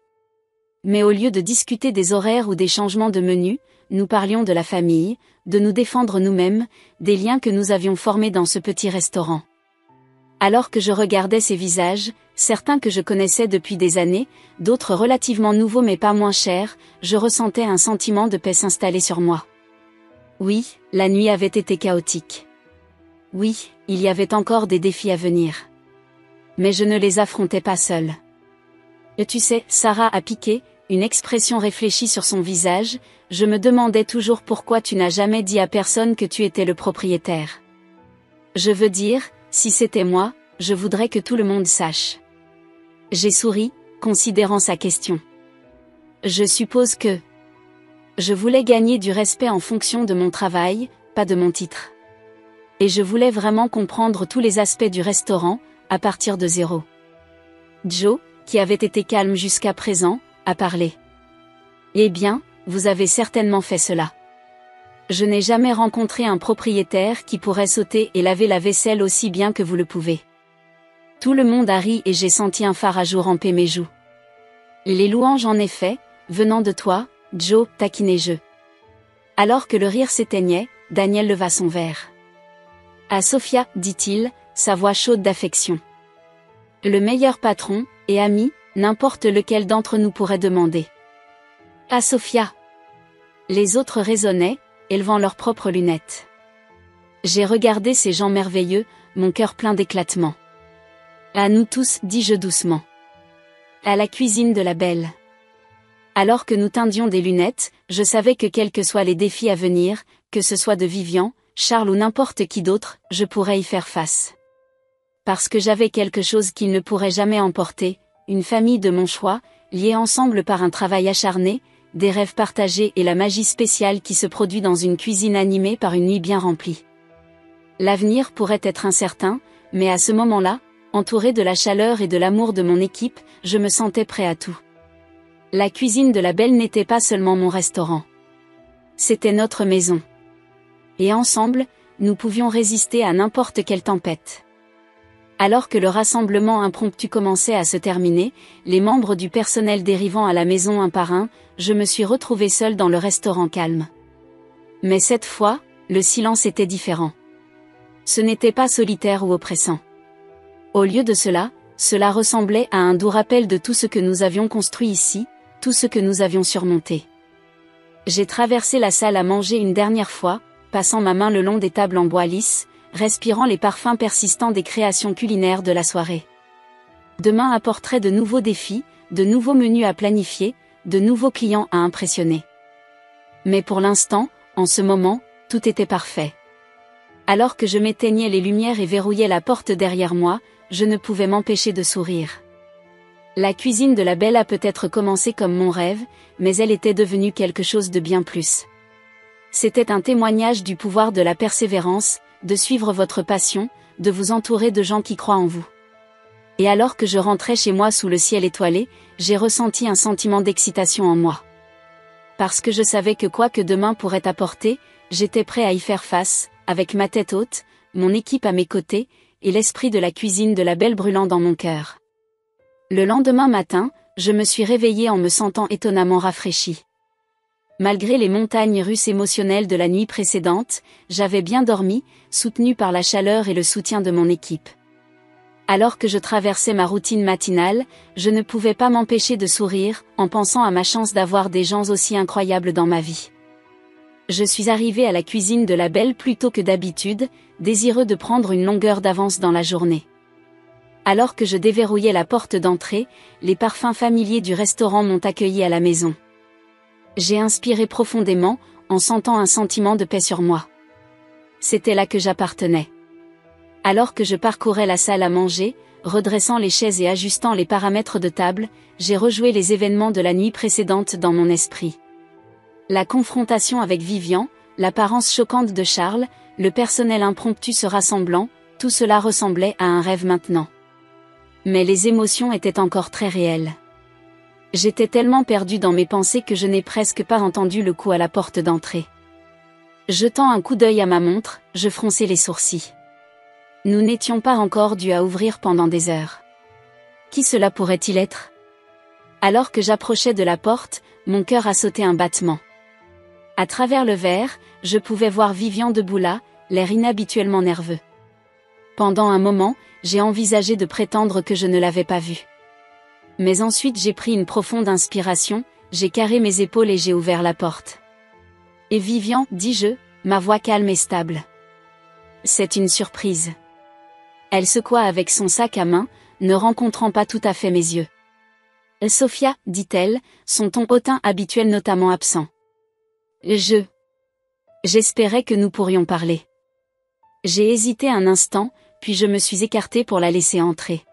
Mais au lieu de discuter des horaires ou des changements de menu, nous parlions de la famille, de nous défendre nous-mêmes, des liens que nous avions formés dans ce petit restaurant. Alors que je regardais ces visages, certains que je connaissais depuis des années, d'autres relativement nouveaux mais pas moins chers, je ressentais un sentiment de paix s'installer sur moi. Oui, la nuit avait été chaotique. Oui, il y avait encore des défis à venir. Mais je ne les affrontais pas seule. Et tu sais, Sarah a piqué, une expression réfléchie sur son visage, je me demandais toujours pourquoi tu n'as jamais dit à personne que tu étais le propriétaire. Je veux dire, si c'était moi, je voudrais que tout le monde sache. J'ai souri, considérant sa question. Je suppose que... Je voulais gagner du respect en fonction de mon travail, pas de mon titre. Et je voulais vraiment comprendre tous les aspects du restaurant, à partir de zéro. Joe, qui avait été calme jusqu'à présent, a parlé. Eh bien, vous avez certainement fait cela. Je n'ai jamais rencontré un propriétaire qui pourrait sauter et laver la vaisselle aussi bien que vous le pouvez. Tout le monde a ri et j'ai senti un fardeau ramper mes joues. Les louanges en effet, venant de toi, Joe, taquinai-je. Alors que le rire s'éteignait, Daniel leva son verre. À Sophia, dit-il, sa voix chaude d'affection. Le meilleur patron, et ami, n'importe lequel d'entre nous pourrait demander. À Sophia. Les autres raisonnaient, élevant leurs propres lunettes. J'ai regardé ces gens merveilleux, mon cœur plein d'éclatement. À nous tous, dis-je doucement. À la cuisine de la belle. Alors que nous teindions des lunettes, je savais que quels que soient les défis à venir, que ce soit de Vivian, Charles ou n'importe qui d'autre, je pourrais y faire face. Parce que j'avais quelque chose qu'il ne pourrait jamais emporter, une famille de mon choix, liée ensemble par un travail acharné, des rêves partagés et la magie spéciale qui se produit dans une cuisine animée par une nuit bien remplie. L'avenir pourrait être incertain, mais à ce moment-là, entouré de la chaleur et de l'amour de mon équipe, je me sentais prêt à tout. La cuisine de la Belle n'était pas seulement mon restaurant. C'était notre maison. Et ensemble, nous pouvions résister à n'importe quelle tempête. Alors que le rassemblement impromptu commençait à se terminer, les membres du personnel dérivant à la maison un par un, je me suis retrouvée seule dans le restaurant calme. Mais cette fois, le silence était différent. Ce n'était pas solitaire ou oppressant. Au lieu de cela, cela ressemblait à un doux rappel de tout ce que nous avions construit ici, tout ce que nous avions surmonté. J'ai traversé la salle à manger une dernière fois, passant ma main le long des tables en bois lisse, respirant les parfums persistants des créations culinaires de la soirée. Demain apporterait de nouveaux défis, de nouveaux menus à planifier, de nouveaux clients à impressionner. Mais pour l'instant, en ce moment, tout était parfait. Alors que je m'éteignais les lumières et verrouillais la porte derrière moi, je ne pouvais m'empêcher de sourire. La cuisine de la Belle a peut-être commencé comme mon rêve, mais elle était devenue quelque chose de bien plus. C'était un témoignage du pouvoir de la persévérance, de suivre votre passion, de vous entourer de gens qui croient en vous. Et alors que je rentrais chez moi sous le ciel étoilé, j'ai ressenti un sentiment d'excitation en moi. Parce que je savais que quoi que demain pourrait apporter, j'étais prêt à y faire face, avec ma tête haute, mon équipe à mes côtés, et l'esprit de la cuisine de la Belle brûlant dans mon cœur. Le lendemain matin, je me suis réveillée en me sentant étonnamment rafraîchie. Malgré les montagnes russes émotionnelles de la nuit précédente, j'avais bien dormi, soutenue par la chaleur et le soutien de mon équipe. Alors que je traversais ma routine matinale, je ne pouvais pas m'empêcher de sourire, en pensant à ma chance d'avoir des gens aussi incroyables dans ma vie. Je suis arrivée à la cuisine de la Belle plus tôt que d'habitude, désireux de prendre une longueur d'avance dans la journée. Alors que je déverrouillais la porte d'entrée, les parfums familiers du restaurant m'ont accueilli à la maison. J'ai inspiré profondément, en sentant un sentiment de paix sur moi. C'était là que j'appartenais. Alors que je parcourais la salle à manger, redressant les chaises et ajustant les paramètres de table, j'ai rejoué les événements de la nuit précédente dans mon esprit. La confrontation avec Vivian, l'apparence choquante de Charles, le personnel impromptu se rassemblant, tout cela ressemblait à un rêve maintenant. Mais les émotions étaient encore très réelles. J'étais tellement perdue dans mes pensées que je n'ai presque pas entendu le coup à la porte d'entrée. Jetant un coup d'œil à ma montre, je fronçai les sourcils. Nous n'étions pas encore dus à ouvrir pendant des heures. Qui cela pourrait-il être ? Alors que j'approchais de la porte, mon cœur a sauté un battement. À travers le verre, je pouvais voir Vivian debout là, l'air inhabituellement nerveux. Pendant un moment, j'ai envisagé de prétendre que je ne l'avais pas vue. Mais ensuite j'ai pris une profonde inspiration, j'ai carré mes épaules et j'ai ouvert la porte. « Et Vivian, dis-je, ma voix calme et stable. C'est une surprise. » Elle secoua avec son sac à main, ne rencontrant pas tout à fait mes yeux. « Sophia, dit-elle, son ton hautain habituel notamment absent. J'espérais que nous pourrions parler. » J'ai hésité un instant, puis je me suis écartée pour la laisser entrer.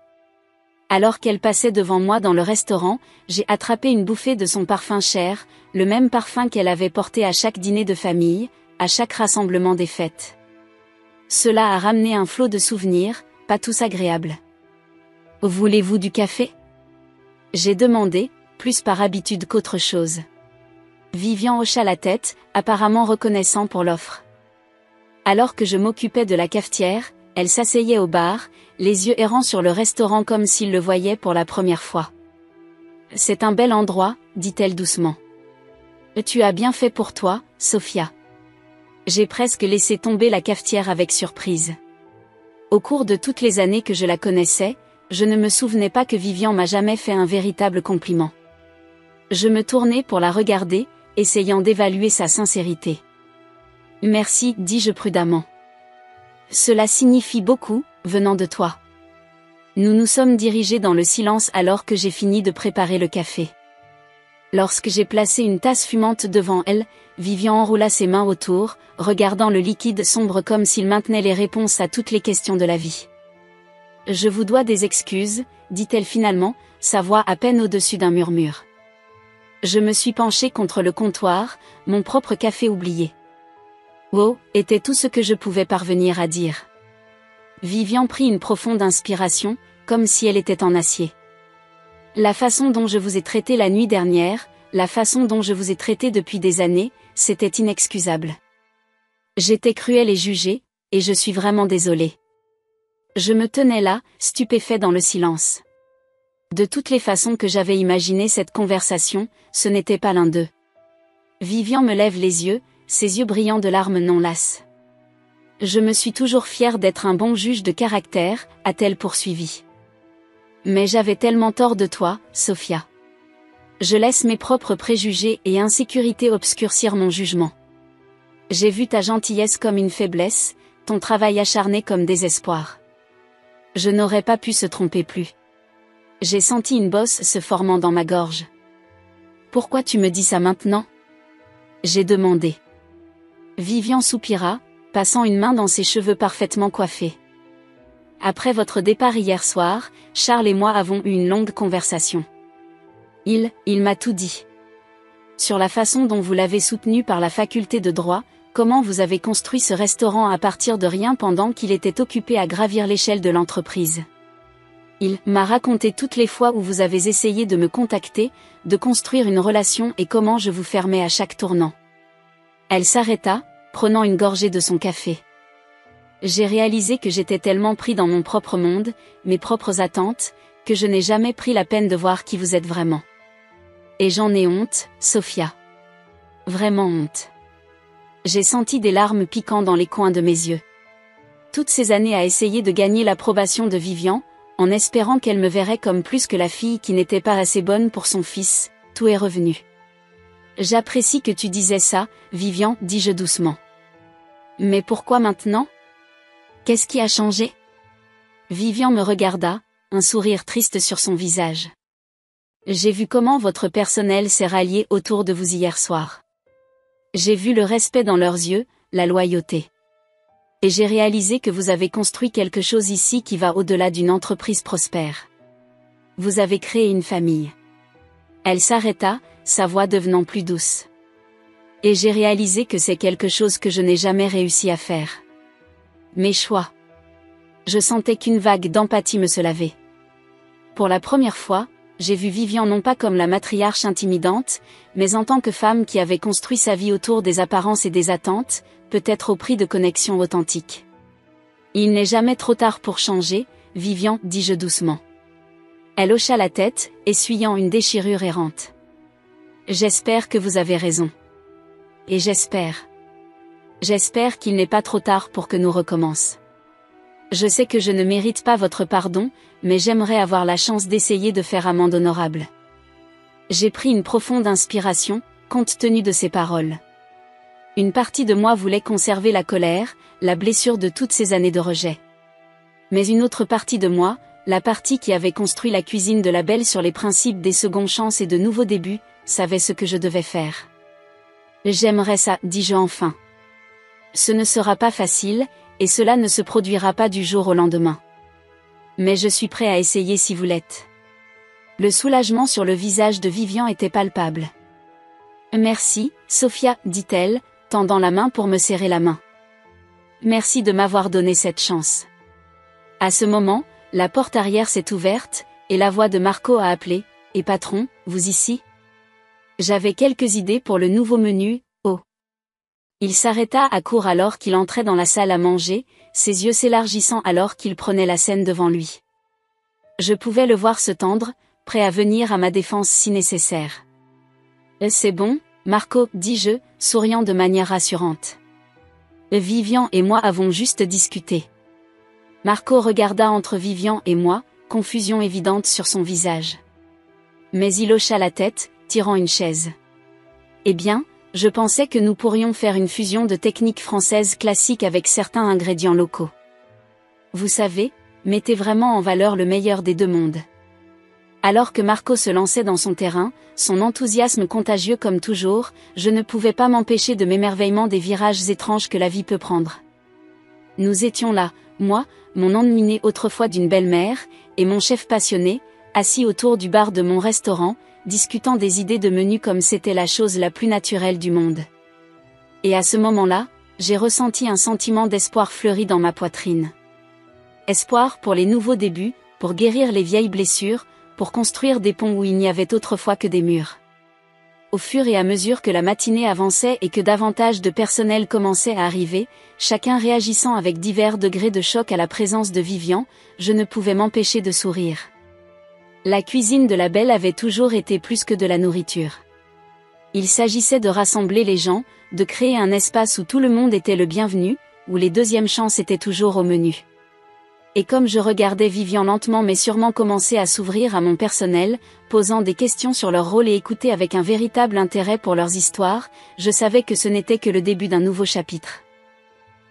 Alors qu'elle passait devant moi dans le restaurant, j'ai attrapé une bouffée de son parfum cher, le même parfum qu'elle avait porté à chaque dîner de famille, à chaque rassemblement des fêtes. Cela a ramené un flot de souvenirs, pas tous agréables. « Voulez-vous du café ?» J'ai demandé, plus par habitude qu'autre chose. Vivian hocha la tête, apparemment reconnaissant pour l'offre. Alors que je m'occupais de la cafetière, elle s'asseyait au bar, les yeux errants sur le restaurant comme s'il le voyait pour la première fois. « C'est un bel endroit, dit-elle doucement. Tu as bien fait pour toi, Sophia. » J'ai presque laissé tomber la cafetière avec surprise. Au cours de toutes les années que je la connaissais, je ne me souvenais pas que Vivian m'a jamais fait un véritable compliment. Je me tournai pour la regarder, essayant d'évaluer sa sincérité. « Merci, dis-je prudemment. Cela signifie beaucoup, venant de toi. » Nous nous sommes dirigés dans le silence alors que j'ai fini de préparer le café. Lorsque j'ai placé une tasse fumante devant elle, Vivian enroula ses mains autour, regardant le liquide sombre comme s'il maintenait les réponses à toutes les questions de la vie. « Je vous dois des excuses, dit-elle finalement, sa voix à peine au-dessus d'un murmure. Je me suis penchée contre le comptoir, mon propre café oublié. Oh, était tout ce que je pouvais parvenir à dire. Vivian prit une profonde inspiration, comme si elle était en acier. La façon dont je vous ai traité la nuit dernière, la façon dont je vous ai traité depuis des années, c'était inexcusable. J'étais cruelle et jugée, et je suis vraiment désolée. Je me tenais là, stupéfait dans le silence. De toutes les façons que j'avais imaginé cette conversation, ce n'était pas l'un d'eux. Vivian me lève les yeux, ses yeux brillants de larmes non lasses. Je me suis toujours fière d'être un bon juge de caractère, a-t-elle poursuivi. Mais j'avais tellement tort de toi, Sophia. Je laisse mes propres préjugés et insécurités obscurcir mon jugement. J'ai vu ta gentillesse comme une faiblesse, ton travail acharné comme désespoir. Je n'aurais pas pu se tromper plus. J'ai senti une bosse se formant dans ma gorge. Pourquoi tu me dis ça maintenant? J'ai demandé. Vivian soupira, passant une main dans ses cheveux parfaitement coiffés. Après votre départ hier soir, Charles et moi avons eu une longue conversation. Il m'a tout dit. Sur la façon dont vous l'avez soutenu par la faculté de droit, comment vous avez construit ce restaurant à partir de rien pendant qu'il était occupé à gravir l'échelle de l'entreprise. Il m'a raconté toutes les fois où vous avez essayé de me contacter, de construire une relation et comment je vous fermais à chaque tournant. Elle s'arrêta, prenant une gorgée de son café. J'ai réalisé que j'étais tellement pris dans mon propre monde, mes propres attentes, que je n'ai jamais pris la peine de voir qui vous êtes vraiment. Et j'en ai honte, Sophia. Vraiment honte. J'ai senti des larmes piquant dans les coins de mes yeux. Toutes ces années à essayer de gagner l'approbation de Vivian, en espérant qu'elle me verrait comme plus que la fille qui n'était pas assez bonne pour son fils, tout est revenu. J'apprécie que tu disais ça, Vivian, dis-je doucement. Mais pourquoi maintenant? Qu'est-ce qui a changé? Vivian me regarda, un sourire triste sur son visage. J'ai vu comment votre personnel s'est rallié autour de vous hier soir. J'ai vu le respect dans leurs yeux, la loyauté. Et j'ai réalisé que vous avez construit quelque chose ici qui va au-delà d'une entreprise prospère. Vous avez créé une famille. Elle s'arrêta, sa voix devenant plus douce. Et j'ai réalisé que c'est quelque chose que je n'ai jamais réussi à faire. Mes choix. Je sentais qu'une vague d'empathie me se lavait. Pour la première fois, j'ai vu Vivian non pas comme la matriarche intimidante, mais en tant que femme qui avait construit sa vie autour des apparences et des attentes, peut-être au prix de connexions authentiques. Il n'est jamais trop tard pour changer, Vivian, dis-je doucement. Elle hocha la tête, essuyant une déchirure errante. J'espère que vous avez raison. Et j'espère qu'il n'est pas trop tard pour que nous recommencions. Je sais que je ne mérite pas votre pardon, mais j'aimerais avoir la chance d'essayer de faire amende honorable. J'ai pris une profonde inspiration, compte tenu de ces paroles. Une partie de moi voulait conserver la colère, la blessure de toutes ces années de rejet. Mais une autre partie de moi, la partie qui avait construit la cuisine de la Belle sur les principes des secondes chances et de nouveaux débuts, savait ce que je devais faire. J'aimerais ça, dis-je enfin. Ce ne sera pas facile, et cela ne se produira pas du jour au lendemain. Mais je suis prêt à essayer si vous l'êtes. Le soulagement sur le visage de Vivian était palpable. Merci, Sophia, dit-elle, tendant la main pour me serrer la main. Merci de m'avoir donné cette chance. À ce moment, la porte arrière s'est ouverte, et la voix de Marco a appelé, « Et patron, vous ici ?» J'avais quelques idées pour le nouveau menu, oh. Il s'arrêta à court alors qu'il entrait dans la salle à manger, ses yeux s'élargissant alors qu'il prenait la scène devant lui. Je pouvais le voir se tendre, prêt à venir à ma défense si nécessaire. « C'est bon, Marco, dis-je, souriant de manière rassurante. Vivian et moi avons juste discuté. » Marco regarda entre Vivian et moi, confusion évidente sur son visage. Mais il hocha la tête, tirant une chaise. « Eh bien, je pensais que nous pourrions faire une fusion de techniques françaises classiques avec certains ingrédients locaux. Vous savez, mettez vraiment en valeur le meilleur des deux mondes. Alors que Marco se lançait dans son terrain, son enthousiasme contagieux comme toujours, je ne pouvais pas m'empêcher de m'émerveillement des virages étranges que la vie peut prendre. Nous étions là, moi, mon ennuyé autrefois d'une belle-mère, et mon chef passionné, assis autour du bar de mon restaurant, discutant des idées de menu comme c'était la chose la plus naturelle du monde. Et à ce moment-là, j'ai ressenti un sentiment d'espoir fleuri dans ma poitrine. Espoir pour les nouveaux débuts, pour guérir les vieilles blessures, pour construire des ponts où il n'y avait autrefois que des murs. Au fur et à mesure que la matinée avançait et que davantage de personnel commençait à arriver, chacun réagissant avec divers degrés de choc à la présence de Vivian, je ne pouvais m'empêcher de sourire. La cuisine de la Belle avait toujours été plus que de la nourriture. Il s'agissait de rassembler les gens, de créer un espace où tout le monde était le bienvenu, où les deuxièmes chances étaient toujours au menu. Et comme je regardais Vivian lentement mais sûrement commencer à s'ouvrir à mon personnel, posant des questions sur leur rôle et écouter avec un véritable intérêt pour leurs histoires, je savais que ce n'était que le début d'un nouveau chapitre.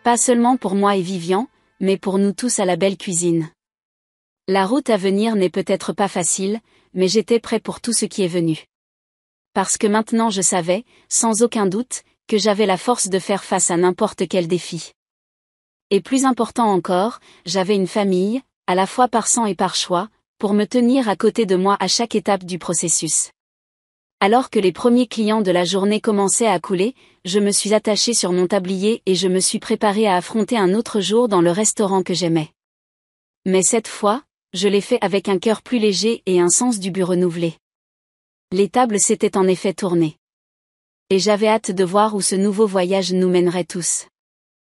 Pas seulement pour moi et Vivian, mais pour nous tous à la Belle Cuisine. La route à venir n'est peut-être pas facile, mais j'étais prêt pour tout ce qui est venu. Parce que maintenant je savais, sans aucun doute, que j'avais la force de faire face à n'importe quel défi. Et plus important encore, j'avais une famille, à la fois par sang et par choix, pour me tenir à côté de moi à chaque étape du processus. Alors que les premiers clients de la journée commençaient à couler, je me suis attachée sur mon tablier et je me suis préparée à affronter un autre jour dans le restaurant que j'aimais. Mais cette fois, je l'ai fait avec un cœur plus léger et un sens du but renouvelé. Les tables s'étaient en effet tournées. Et j'avais hâte de voir où ce nouveau voyage nous mènerait tous.